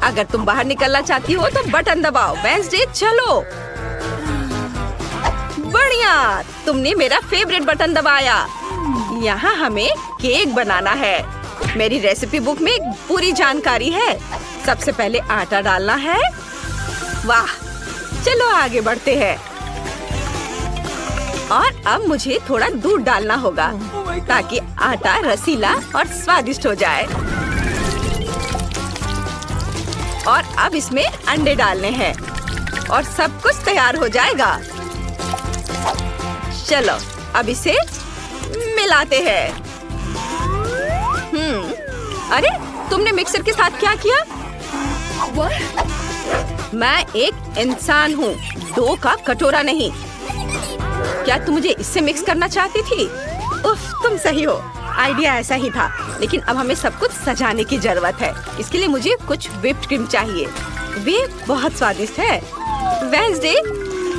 अगर तुम बाहर निकलना चाहती हो तो बटन दबाओ। वेंसडे, चलो। बढ़िया, तुमने मेरा फेवरेट बटन दबाया। यहाँ हमें केक बनाना है। मेरी रेसिपी बुक में पूरी जानकारी है। सबसे पहले आटा डालना है। वाह, चलो आगे बढ़ते हैं। और अब मुझे थोड़ा दूध डालना होगा ताकि आटा रसीला और स्वादिष्ट हो जाए। और अब इसमें अंडे डालने हैं और सब कुछ तैयार हो जाएगा। चलो अब इसे मिलाते हैं। अरे, तुमने मिक्सर के साथ क्या किया? मैं एक इंसान हूँ, 2 का कटोरा नहीं। क्या तुम मुझे इससे मिक्स करना चाहती थी? उफ, तुम सही हो। आइडिया ऐसा ही था, लेकिन अब हमें सब कुछ सजाने की जरूरत है। इसके लिए मुझे कुछ व्हिप्ड क्रीम चाहिए। वे बहुत स्वादिष्ट है। वेंसडे,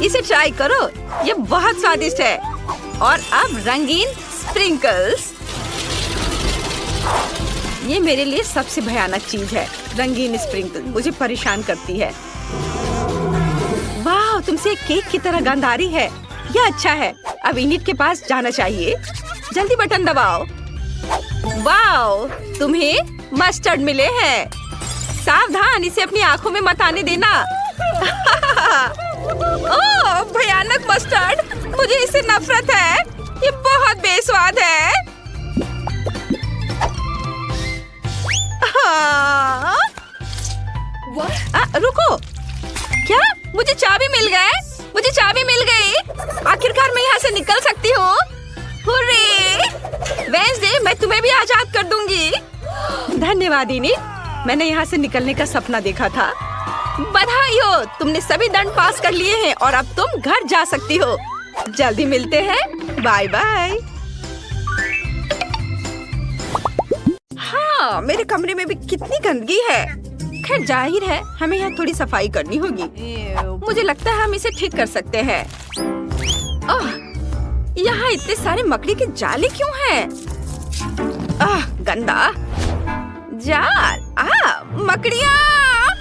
इसे ट्राई करो। ये बहुत स्वादिष्ट है। और अब रंगीन स्प्रिंकल्स। ये मेरे लिए सबसे भयानक चीज है। रंगीन स्प्रिंकल मुझे परेशान करती है। वाह, तुमसे केक की तरह गंध आ रही है। यह अच्छा है। अब इनिट के पास जाना चाहिए। जल्दी बटन दबाओ। वाह, तुम्हें मस्टर्ड मिले हैं। सावधान, इसे अपनी आंखों में मत आने देना। ओह, भयानक मस्टर्ड। मुझे इससे नफरत है। ये बहुत बेस्वाद है। रुको, क्या मुझे चाबी मिल गए? मुझे चाबी मिल गई। आखिरकार मैं यहाँ से निकल सकती हूँ। हुर्रे! वेंसडे, मैं तुम्हें भी आजाद कर दूंगी। धन्यवाद इनिट, मैंने यहाँ से निकलने का सपना देखा था। बधाई हो, तुमने सभी दंड पास कर लिए हैं और अब तुम घर जा सकती हो। जल्दी मिलते हैं। Bye bye. हाँ, मेरे कमरे में भी कितनी गंदगी है। खैर, जाहिर है हमें यहाँ थोड़ी सफाई करनी होगी। मुझे लगता है हम इसे ठीक कर सकते हैं। ओह, यहाँ इतने सारे मकड़ी के जाले क्यों हैं? गंदा जाल। मकड़ियाँ!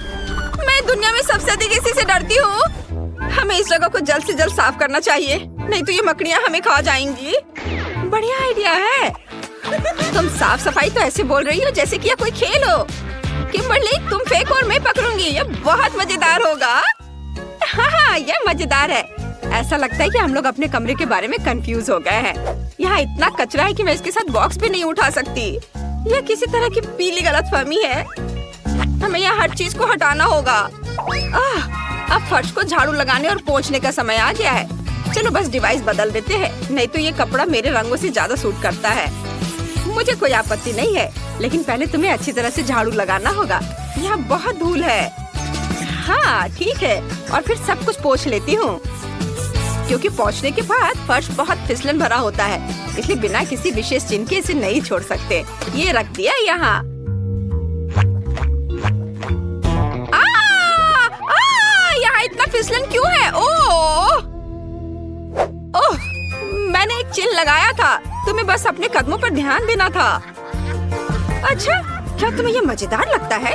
मैं दुनिया में सबसे अधिक इसी से डरती हूँ। हमें इस जगह को जल्द से जल्द साफ करना चाहिए, नहीं तो ये मकड़ियाँ हमें खा जाएंगी। बढ़िया आइडिया है। तुम साफ सफाई तो ऐसे बोल रही हो जैसे कि यह कोई खेल हो। किम्बरली, तुम फेंको और मैं पकड़ूंगी। यह बहुत मजेदार होगा। हाँ, यह मजेदार है। ऐसा लगता है कि हम लोग अपने कमरे के बारे में कंफ्यूज हो गए हैं। यहाँ इतना कचरा है कि मैं इसके साथ बॉक्स भी नहीं उठा सकती। यह किसी तरह की पीली गलतफहमी है। हमें यहाँ हर चीज को हटाना होगा। अब फर्श को झाड़ू लगाने और पोंछने का समय आ गया है। चलो बस डिवाइस बदल देते हैं, नहीं तो ये कपड़ा मेरे रंगों से ज्यादा सूट करता है। मुझे कोई आपत्ति नहीं है, लेकिन पहले तुम्हें अच्छी तरह से झाड़ू लगाना होगा। यहाँ बहुत धूल है। हाँ ठीक है, और फिर सब कुछ पोंछ लेती हूँ, क्योंकि पोंछने के बाद फर्श बहुत फिसलन भरा होता है, इसलिए बिना किसी विशेष चिन्ह के इसे नहीं छोड़ सकते। ये रख दिया यहाँ। यहाँ इतना फिसलन क्यों है? ओह, मैंने एक चिन्ह लगाया था। तुम्हें बस अपने कदमों पर ध्यान देना था। अच्छा, क्या तुम्हें ये मजेदार लगता है?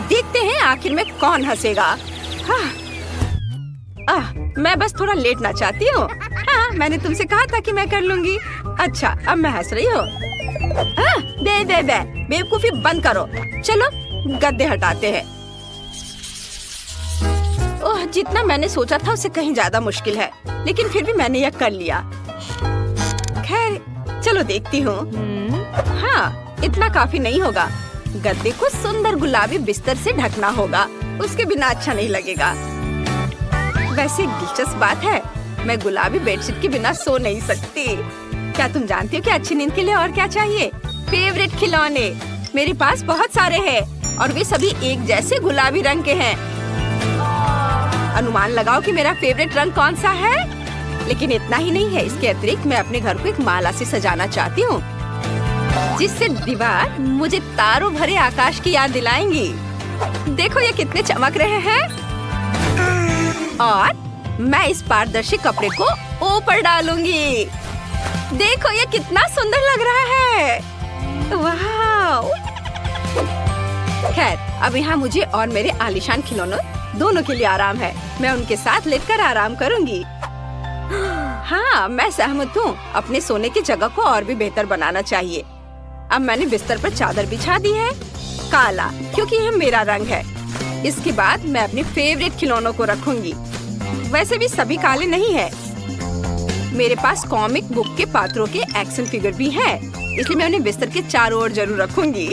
देखते हैं आखिर में कौन हंसेगा। मैं बस थोड़ा लेटना चाहती हूँ। हाँ, मैंने तुमसे कहा था कि मैं कर लूंगी। अच्छा, अब मैं हंस रही हूँ। बेवकूफी बंद करो। चलो गद्दे हटाते हैं। ओह, जितना मैंने सोचा था उससे कहीं ज्यादा मुश्किल है, लेकिन फिर भी मैंने यह कर लिया। खैर, चलो देखती हूँ। हाँ, इतना काफी नहीं होगा। गद्दे को सुंदर गुलाबी बिस्तर से ढकना होगा, उसके बिना अच्छा नहीं लगेगा। वैसे दिलचस्प बात है, मैं गुलाबी बेडशीट के बिना सो नहीं सकती। क्या तुम जानती हो कि अच्छी नींद के लिए और क्या चाहिए? फेवरेट खिलौने। मेरे पास बहुत सारे हैं और वे सभी एक जैसे गुलाबी रंग के हैं। अनुमान लगाओ कि मेरा फेवरेट रंग कौन सा है। लेकिन इतना ही नहीं है, इसके अतिरिक्त मैं अपने घर को एक माला से सजाना चाहती हूँ, जिससे दीवार मुझे तारों भरे आकाश की याद दिलाएंगी। देखो ये कितने चमक रहे हैं। और मैं इस पारदर्शी कपड़े को ऊपर डालूंगी। देखो ये कितना सुंदर लग रहा है। वाह! खैर, अब यहाँ मुझे और मेरे आलीशान खिलौनों दोनों के लिए आराम है। मैं उनके साथ लेटकर आराम करूंगी। हाँ, मैं सहमत हूँ। अपने सोने की जगह को और भी बेहतर बनाना चाहिए। अब मैंने बिस्तर पर चादर बिछा दी है, काला, क्योंकि यह मेरा रंग है। इसके बाद मैं अपने फेवरेट खिलौनों को रखूंगी। वैसे भी सभी काले नहीं है। मेरे पास कॉमिक बुक के पात्रों के एक्शन फिगर भी हैं, इसलिए मैं उन्हें बिस्तर के चारों ओर जरूर रखूंगी।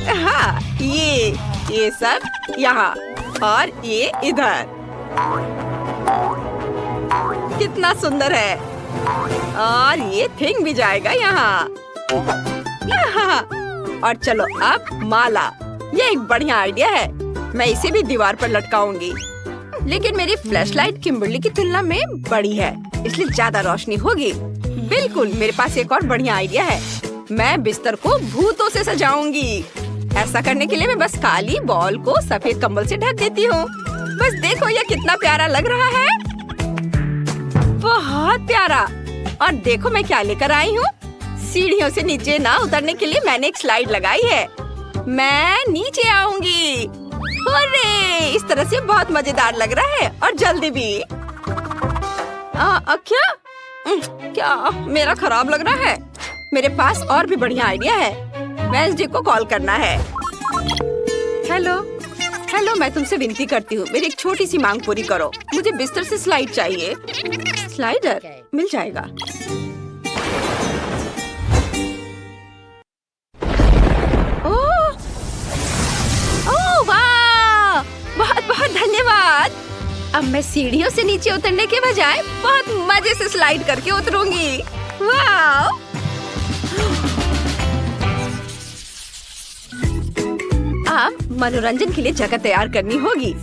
हाँ, ये सब यहाँ और ये इधर। कितना सुंदर है। और ये थिंग भी जाएगा यहाँ। और चलो अब माला। ये एक बढ़िया आइडिया है। मैं इसे भी दीवार पर लटकाऊंगी। लेकिन मेरी फ्लैशलाइट किम्बर्ली की तुलना में बड़ी है, इसलिए ज्यादा रोशनी होगी। बिल्कुल, मेरे पास एक और बढ़िया आइडिया है। मैं बिस्तर को भूतों से सजाऊंगी। ऐसा करने के लिए मैं बस काली बॉल को सफेद कंबल से ढक देती हूँ। बस देखो ये कितना प्यारा लग रहा है। बहुत प्यारा। और देखो मैं क्या लेकर आई हूँ। सीढ़ियों से नीचे ना उतरने के लिए मैंने एक स्लाइड लगाई है। मैं नीचे आऊंगी। अरे, इस तरह से बहुत मजेदार लग रहा है और जल्दी भी। क्या मेरा खराब लग रहा है? मेरे पास और भी बढ़िया आइडिया है। वेंसडे को कॉल करना है। हेलो, मैं तुमसे विनती करती हूँ, मेरी एक छोटी सी मांग पूरी करो। मुझे बिस्तर से स्लाइड चाहिए। स्लाइडर मिल जाएगा। ओह वाह, बहुत बहुत धन्यवाद। अब मैं सीढ़ियों से नीचे उतरने के बजाय बहुत मजे से स्लाइड करके उतरूंगी। वाह! अब मनोरंजन के लिए जगह तैयार करनी होगी।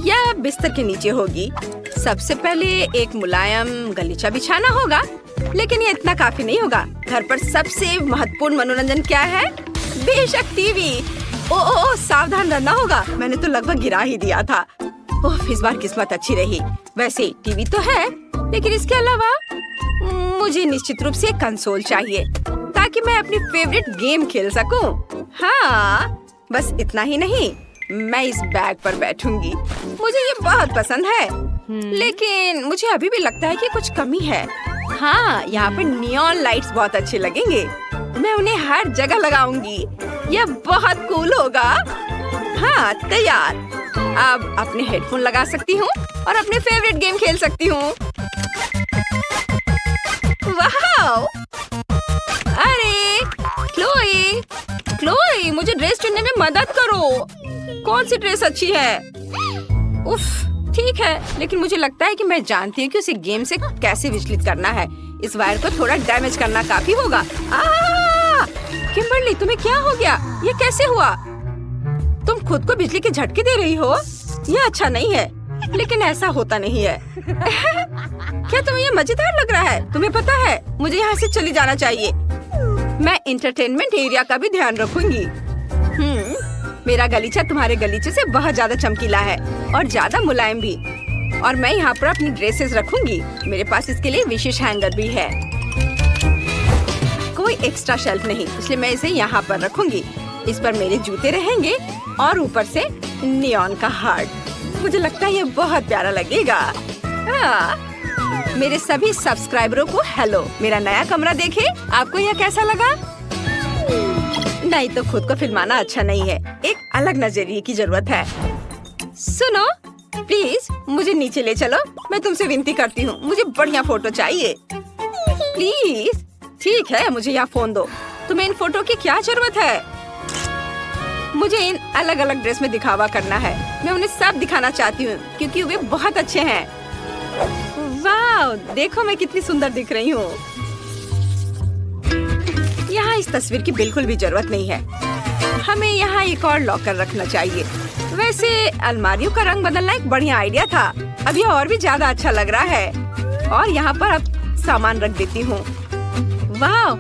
यह बिस्तर के नीचे होगी। सबसे पहले एक मुलायम गलीचा बिछाना होगा, लेकिन ये इतना काफी नहीं होगा। घर पर सबसे महत्वपूर्ण मनोरंजन क्या है? बेशक टीवी। ओह, सावधान रहना होगा। मैंने तो लगभग गिरा ही दिया था। ओह, इस बार किस्मत अच्छी रही। वैसे टीवी तो है, लेकिन इसके अलावा मुझे निश्चित रूप से कंसोल चाहिए, ताकि मैं अपनी फेवरेट गेम खेल सकूं। हाँ, बस इतना ही नहीं, मैं इस बैग पर बैठूंगी। मुझे ये बहुत पसंद है, लेकिन मुझे अभी भी लगता है कि कुछ कमी है। हाँ, यहाँ पर नियॉन लाइट्स बहुत अच्छे लगेंगे। मैं उन्हें हर जगह लगाऊंगी। यह बहुत कूल होगा। हाँ, हाँ, तैयार। अब अपने हेडफोन लगा सकती हूँ और अपने फेवरेट गेम खेल सकती हूँ। वाह! अरे क्लोई, क्लोई, मुझे ड्रेस चुनने में मदद करो। कौन सी ड्रेस अच्छी है? उफ, ठीक है, लेकिन मुझे लगता है कि मैं जानती हूँ कि उसे गेम से कैसे विचलित करना है। इस वायर को थोड़ा डैमेज करना काफी होगा। किम्बरली, तुम्हें क्या हो गया? ये कैसे हुआ? तुम खुद को बिजली के झटके दे रही हो? ये अच्छा नहीं है, लेकिन ऐसा होता नहीं है। क्या तुम्हें ये मजेदार लग रहा है? तुम्हें पता है, मुझे यहाँ से चली जाना चाहिए। मैं एंटरटेनमेंट एरिया का भी ध्यान रखूंगी। मेरा गलीचा तुम्हारे गलीचे से बहुत ज्यादा चमकीला है और ज्यादा मुलायम भी। और मैं यहाँ पर अपनी ड्रेसेस रखूंगी। मेरे पास इसके लिए विशेष हैंगर भी है। कोई एक्स्ट्रा शेल्फ नहीं, इसलिए मैं इसे यहाँ पर रखूंगी। इस पर मेरे जूते रहेंगे और ऊपर से नियॉन का हार्ट। मुझे लगता है ये बहुत प्यारा लगेगा। मेरे सभी सब्सक्राइबरों को हेलो। मेरा नया कमरा देखे, आपको यह कैसा लगा? नहीं तो खुद को फिल्माना अच्छा नहीं है। एक अलग नजरिए की जरूरत है। सुनो, प्लीज मुझे नीचे ले चलो। मैं तुमसे विनती करती हूँ, मुझे बढ़िया फोटो चाहिए। प्लीज। ठीक है, मुझे यहाँ फोन दो। तुम्हें इन फोटो की क्या जरूरत है? मुझे इन अलग अलग ड्रेस में दिखावा करना है। मैं उन्हें सब दिखाना चाहती हूँ क्योंकि वे बहुत अच्छे हैं। वाह, देखो मैं कितनी सुंदर दिख रही हूँ। यहाँ इस तस्वीर की बिल्कुल भी जरूरत नहीं है। हमें यहाँ एक और लॉकर रखना चाहिए। वैसे अलमारियों का रंग बदलना एक बढ़िया आइडिया था। अब यह और भी ज्यादा अच्छा लग रहा है। और यहाँ पर अब सामान रख देती हूँ। वाह,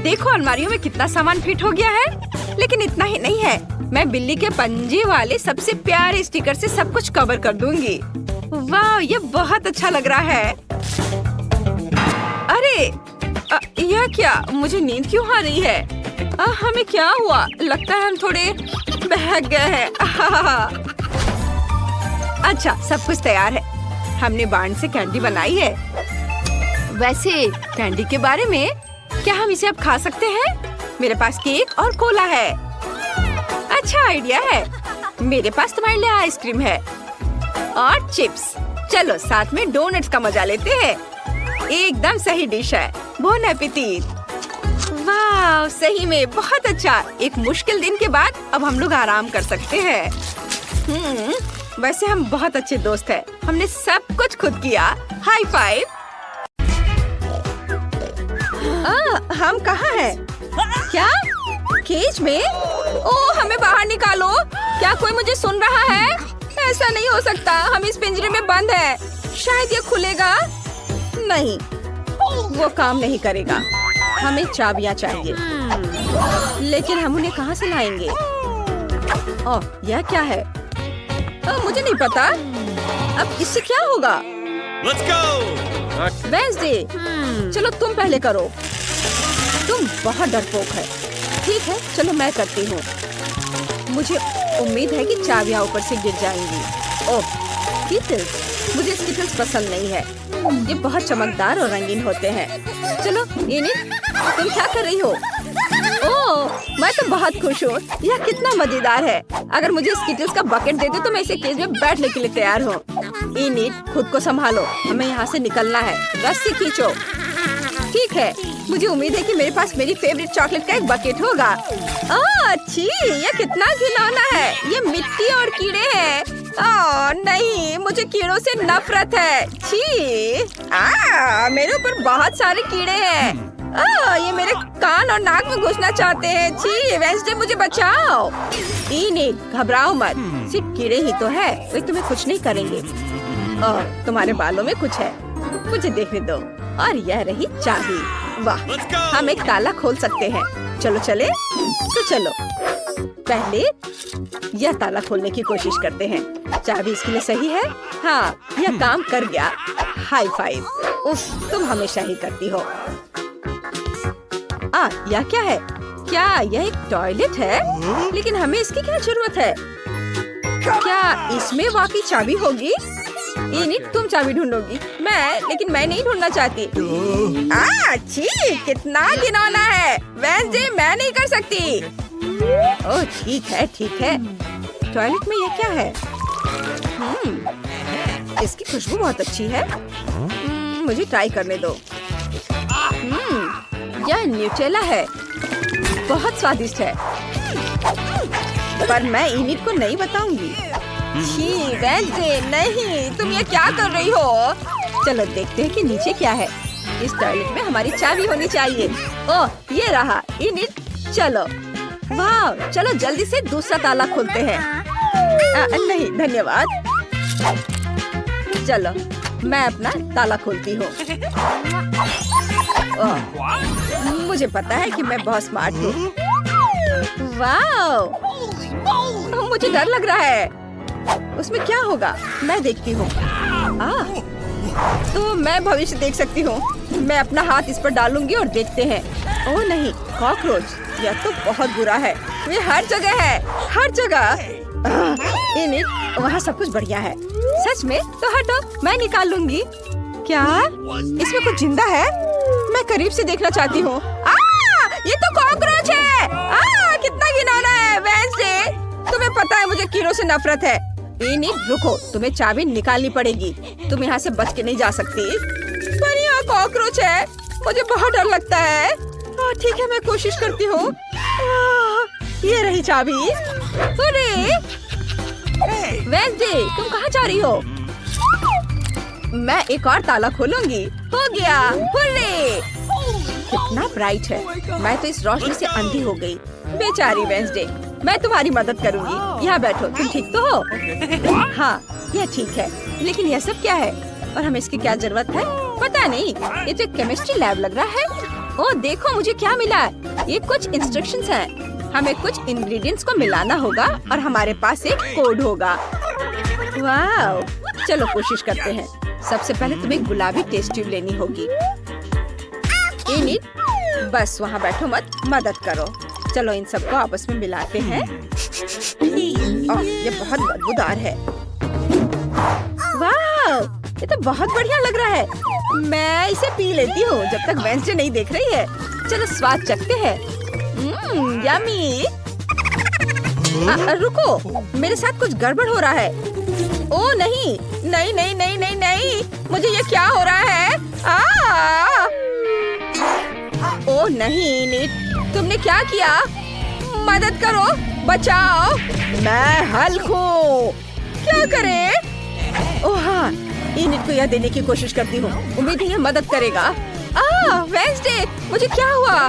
देखो अलमारियों में कितना सामान फिट हो गया है। लेकिन इतना ही नहीं है, मैं बिल्ली के पंजे वाले सबसे प्यारे स्टिकर से सब कुछ कवर कर दूंगी। वाह, ये बहुत अच्छा लग रहा है। अरे यह क्या? मुझे नींद क्यों आ रही है? हमें क्या हुआ? लगता है हम थोड़े बहक गए हैं। अच्छा, सब कुछ तैयार है। हमने बांड से कैंडी बनाई है। वैसे कैंडी के बारे में, क्या हम इसे अब खा सकते हैं? मेरे पास केक और कोला है। अच्छा आइडिया है। मेरे पास तुम्हारे लिए आइसक्रीम है और चिप्स। चलो साथ में डोनट्स का मजा लेते हैं। एकदम सही डिश है। Bone appétit. वाह, सही में बहुत अच्छा। एक मुश्किल दिन के बाद अब हम लोग आराम कर सकते हैं। वैसे हम बहुत अच्छे दोस्त हैं। हमने सब कुछ खुद किया। High five. हम कहाँ हैं? क्या? केज में? ओह, हमें बाहर निकालो। क्या कोई मुझे सुन रहा है? ऐसा नहीं हो सकता। हम इस पिंजरे में बंद हैं। शायद ये खुलेगा। नहीं, वो काम नहीं करेगा। हमें चाबियां चाहिए। लेकिन हम उन्हें कहाँ से लाएंगे? ओह, यह क्या है? मुझे नहीं पता। अब इससे क्या होगा? Let's go! वेडनेसडे, चलो तुम पहले करो। तुम बहुत डरपोक है। ठीक है, चलो मैं करती हूँ। मुझे उम्मीद है कि चाबियां ऊपर से गिर जाएंगी। ओह, स्किटल्स। मुझे स्किटल्स पसंद नहीं है। ये बहुत चमकदार और रंगीन होते हैं। चलो इनिट, तुम क्या कर रही हो? ओह, मैं तो बहुत खुश हूँ। यह कितना मजेदार है। अगर मुझे स्किटल्स का बकेट दे दो तो मैं इसे केज में बैठने के लिए तैयार हूँ। इनिट, खुद को संभालो। हमें यहाँ से निकलना है। रस्सी खींचो। ठीक है, मुझे उम्मीद है कि मेरे पास मेरी फेवरेट चॉकलेट का एक बकेट होगा। अच्छी, ये कितना घिनौना है। ये मिट्टी और कीड़े हैं। ओह नहीं, मुझे कीड़ों से नफरत है। छी, मेरे ऊपर बहुत सारे कीड़े हैं। ये मेरे कान और नाक में घुसना चाहते हैं। छी, वेडनेसडे मुझे बचाओ। इनिट, घबराओ मत। सिर्फ कीड़े ही तो है, वे तुम्हें कुछ नहीं करेंगे। और तुम्हारे बालों में कुछ है, मुझे देखने दो। और यह रही चाबी। वाह, हम एक ताला खोल सकते हैं। चलो चले तो चलो। पहले यह ताला खोलने की कोशिश करते हैं। चाबी इसके लिए सही है। हाँ, यह काम कर गया। High five. उफ, तुम हमेशा ही करती हो। यह क्या है? क्या यह एक टॉयलेट है? लेकिन हमें इसकी क्या जरूरत है? क्या इसमें वाकई चाबी होगी? इनिट, तुम चाबी ढूंढोगी। लेकिन मैं नहीं ढूंढना चाहती। छी, कितना घिनौना है। वेडनेसडे, मैं नहीं कर सकती। ओह ठीक है, ठीक है। टॉयलेट में ये क्या है? इसकी खुशबू बहुत अच्छी है। मुझे ट्राई करने दो। यह न्यूटेला है, बहुत स्वादिष्ट है, पर मैं इनिट को नहीं बताऊंगी। छी वेंसडे, नहीं, तुम ये क्या कर रही हो? चलो देखते हैं कि नीचे क्या है। इस टॉयलेट में हमारी चाबी होनी चाहिए। ओह, ये रहा इनिट। चलो, वाह, चलो जल्दी से दूसरा ताला खोलते हैं। नहीं धन्यवाद। चलो मैं अपना ताला खोलती हूँ। मुझे पता है कि मैं बहुत स्मार्ट हूँ। वाह, मुझे डर लग रहा है। उसमें क्या होगा, मैं देखती हूँ। तो मैं भविष्य देख सकती हूँ। मैं अपना हाथ इस पर डालूंगी और देखते हैं। ओह नहीं, कॉकरोच, यह तो बहुत बुरा है। ये हर जगह है, हर जगह। इनिट, वहाँ सब कुछ बढ़िया है। सच में? तो हटो, मैं निकाल लूंगी। क्या इसमें कुछ जिंदा है? मैं करीब से देखना चाहती हूँ। ये तो कॉकरोच है। कितना घिनौना है। वेंसडे, तुम्हें पता है मुझे कीड़ों से नफरत है। इनिट रुको, तुम्हें चाबी निकालनी पड़ेगी। तुम यहाँ से बच के नहीं जा सकती। पर यहाँ कॉकरोच है, मुझे बहुत डर लगता है। ठीक है, मैं कोशिश करती हूँ। ये रही चाबी। अरे वेंसडे, तुम कहाँ जा रही हो? मैं एक और ताला खोलूंगी। हो गया, हुर्रे! कितना ब्राइट है। मैं तो इस रोशनी से अंधी हो गई। बेचारी वेंसडे, मैं तुम्हारी मदद करूंगी। यहाँ बैठो, तुम ठीक तो हो? हाँ, यह ठीक है, लेकिन यह सब क्या है और हमें इसकी क्या जरूरत है? पता नहीं, ये तो केमिस्ट्री लैब लग रहा है। ओह देखो, मुझे क्या मिला है। ये कुछ इंस्ट्रक्शंस हैं। हमें कुछ इंग्रेडिएंट्स को मिलाना होगा और हमारे पास एक कोड होगा। वाह, चलो कोशिश करते हैं। सबसे पहले तुम्हें गुलाबी टेस्ट ट्यूब लेनी होगी। इनिट, बस वहाँ बैठो मत, मदद करो। चलो इन सबको आपस में मिलाते हैं। ये बहुत बदबूदार है। वाह, ये तो बहुत बढ़िया लग रहा है। मैं इसे पी लेती हूँ जब तक वेंसडे नहीं देख रही है। चलो स्वाद चखते हैं। यम्मी। रुको, मेरे साथ कुछ गड़बड़ हो रहा है। ओह नहीं, नहीं नहीं नहीं नहीं नहीं, मुझे ये क्या हो रहा है? ओह नहीं निक, तुमने क्या किया? मदद करो, बचाओ। मैं हल्क हूँ। क्या करें? ओह हाँ, इनिट को यह देने की कोशिश करती हूँ। उम्मीद है यह मदद करेगा। वेंसडे, मुझे क्या हुआ?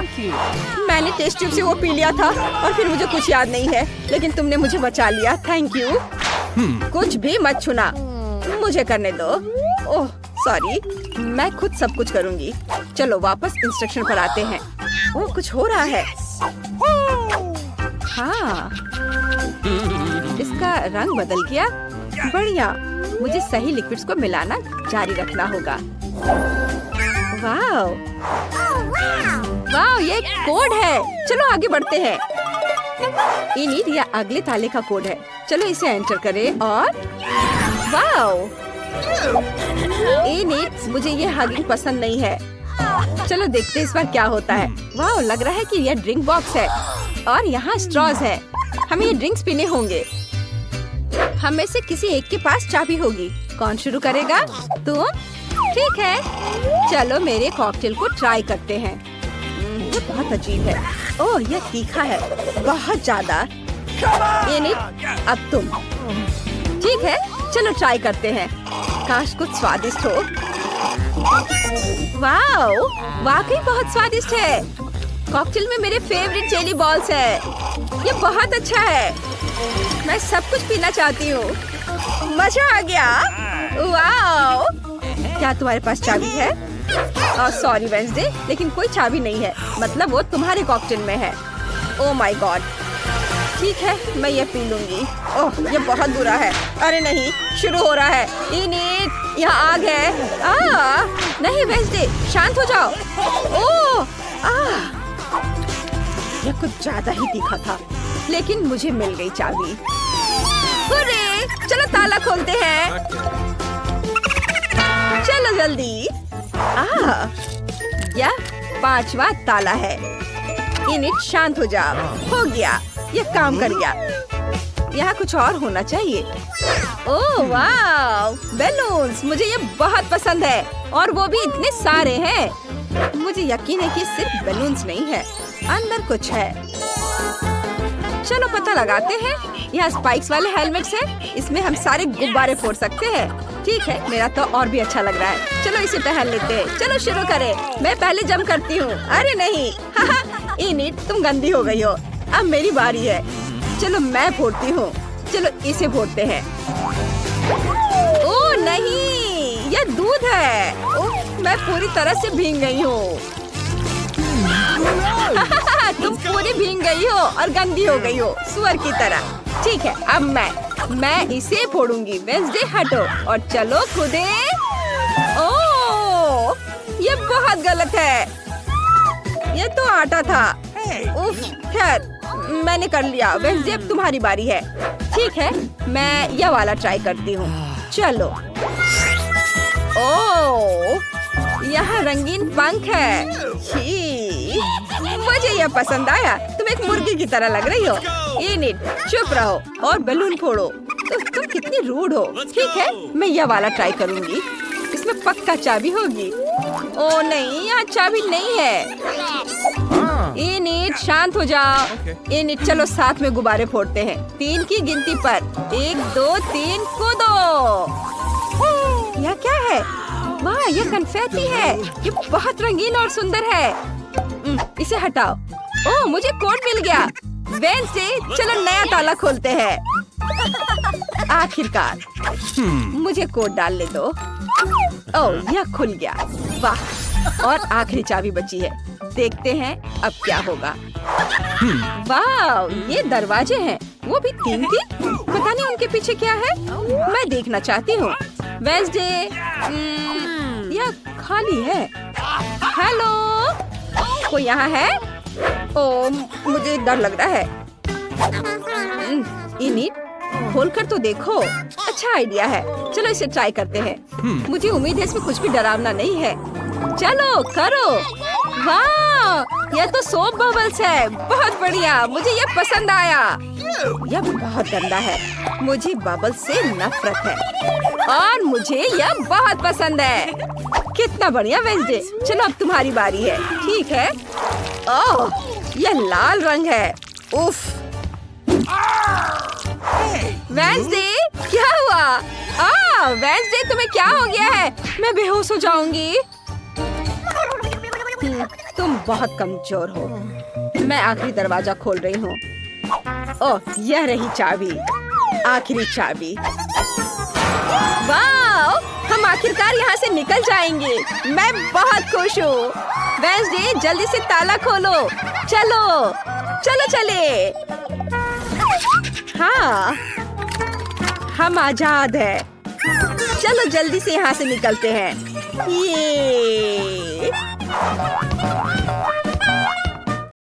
मैंने टेस्ट ट्यूब से वो पी लिया था और फिर मुझे कुछ याद नहीं है, लेकिन तुमने मुझे बचा लिया। Thank you. कुछ भी मत छूना, मुझे करने दो। ओह सॉरी, मैं खुद सब कुछ करूँगी। चलो वापस इंस्ट्रक्शन पर आते हैं। ओह कुछ हो रहा है। हाँ, इसका रंग बदल गया। बढ़िया, मुझे सही लिक्विड्स को मिलाना जारी रखना होगा। वाह, वाह, ये कोड है। चलो आगे बढ़ते हैं। इनिट, यह अगले ताले का कोड है। चलो इसे एंटर करें और वाह, इनिट, मुझे ये हगिंग पसंद नहीं है। चलो देखते हैं इस बार क्या होता है। वाह, लग रहा है कि यह ड्रिंक बॉक्स है और यहाँ स्ट्रॉज है। हमें ये ड्रिंक्स पीने होंगे। हम में से किसी एक के पास चाबी होगी। कौन शुरू करेगा? तुम? ठीक है, चलो मेरे कॉकटेल को ट्राई करते हैं। ये बहुत अजीब है। ओह यह तीखा है, बहुत ज्यादा। इनिट, अब तुम। ठीक है, चलो ट्राई करते हैं। काश कुछ स्वादिष्ट हो। वाह, वाकई बहुत स्वादिष्ट है। कॉकटेल में मेरे फेवरेट जेली बॉल्स है। ये बहुत अच्छा है। मैं सब कुछ पीना चाहती हूँ। मजा आ गया। वाह, क्या तुम्हारे पास चाबी है? सॉरी वेंसडे, लेकिन कोई चाबी नहीं है। मतलब वो तुम्हारे कॉकटेल में है। Oh my God. ठीक है, मैं ये पी लूंगी। ओह ये बहुत बुरा है। अरे नहीं, शुरू हो रहा है। इनिट, यहाँ आग है। नहीं वेंसडे, शांत हो जाओ। ओह यह कुछ ज्यादा ही तीखा था, लेकिन मुझे मिल गई चाबी। अरे चलो ताला खोलते हैं। चलो जल्दी। यह 5वां ताला है। इनिट शांत हो जाओ। हो गया, यह काम कर गया। यहाँ कुछ और होना चाहिए। ओह वाह, बैलून्स, मुझे ये बहुत पसंद है और वो भी इतने सारे हैं। मुझे यकीन है कि सिर्फ बैलून्स नहीं है, अंदर कुछ है। चलो पता लगाते हैं। यहाँ स्पाइक्स वाले हेलमेट्स हैं, इसमें हम सारे गुब्बारे फोड़ सकते हैं। ठीक है, मेरा तो और भी अच्छा लग रहा है। चलो इसे पहन लेते हैं। चलो शुरू करें। मैं पहले जंप करती हूँ। अरे नहीं, इनिट, तुम गंदी हो गई हो। अब मेरी बारी है। चलो मैं फोड़ती हूँ। चलो इसे फोड़ते हैं। ओह नहीं, यह दूध है। ओह, मैं पूरी तरह से भीग गई हूँ। तुम पूरी भीग गई हो और गंदी हो गई हो, सुअर की तरह। ठीक है, अब मैं इसे फोड़ूंगी। वेंसडे हटो और चलो खुदे। ओह, ये बहुत गलत है। ये तो आटा था। उफ, खैर मैंने कर लिया। वेंसडे, अब तुम्हारी बारी है। ठीक है, मैं यह वाला ट्राई करती हूँ। चलो। ओह, यहाँ रंगीन पंख है। छी, मुझे यह पसंद आया। तुम एक मुर्गी की तरह लग रही हो। इनिट, चुप रहो और बैलून फोड़ो। तुम कितनी रूड हो। ठीक है, मैं यह वाला ट्राई करूंगी। इसमें पक्का चाबी होगी। ओह नहीं, यहाँ चाबी नहीं है। इनिट, शांत हो जाओ। इनिट, चलो साथ में गुब्बारे फोड़ते हैं। 3 की गिनती पर। 1 2 3 कूदो। यह क्या है? वाह, यह कन्फेटी है। ये बहुत रंगीन और सुंदर है। इसे हटाओ। ओह, मुझे कोड मिल गया। वेंसडे, चलो नया ताला खोलते हैं। आखिरकार मुझे कोड डालने दो। ओह, यह खुल गया। वाह, और आखिरी चाबी बची है। देखते हैं अब क्या होगा। वाह, ये दरवाजे हैं। वो भी 3 थी। पता नहीं उनके पीछे क्या है। मैं देखना चाहती हूँ। वेंसडे, यह खाली है। हेलो, कोई यहाँ है? ओह, मुझे डर लग रहा है। इनिट, खोलकर तो देखो। अच्छा आइडिया है। चलो इसे ट्राई करते हैं। मुझे उम्मीद है इसमें कुछ भी डरावना नहीं है। चलो करो। वाह, यह तो सोप बबल्स है। बहुत बढ़िया, मुझे यह पसंद आया। यह बहुत गंदा है। मुझे बबल्स से नफरत है और मुझे यह बहुत पसंद है। कितना बढ़िया वेंसडे। चलो अब तुम्हारी बारी है। ठीक है। ओह, यह लाल रंग है। उफ। वेंसडे, क्या हुआ? वेंसडे, तुम्हें क्या हो गया है? मैं बेहोश हो जाऊंगी। तुम बहुत कमजोर हो। मैं आखिरी दरवाजा खोल रही हूँ। ओह, यह रही चाबी। आखिरी चाबी। वाह, हम आखिरकार यहाँ से निकल जाएंगे। मैं बहुत खुश हूँ। वेंसडे, जल्दी से ताला खोलो। चलो चलो चले। हाँ, हम आजाद हैं। चलो जल्दी से यहाँ से निकलते हैं। ये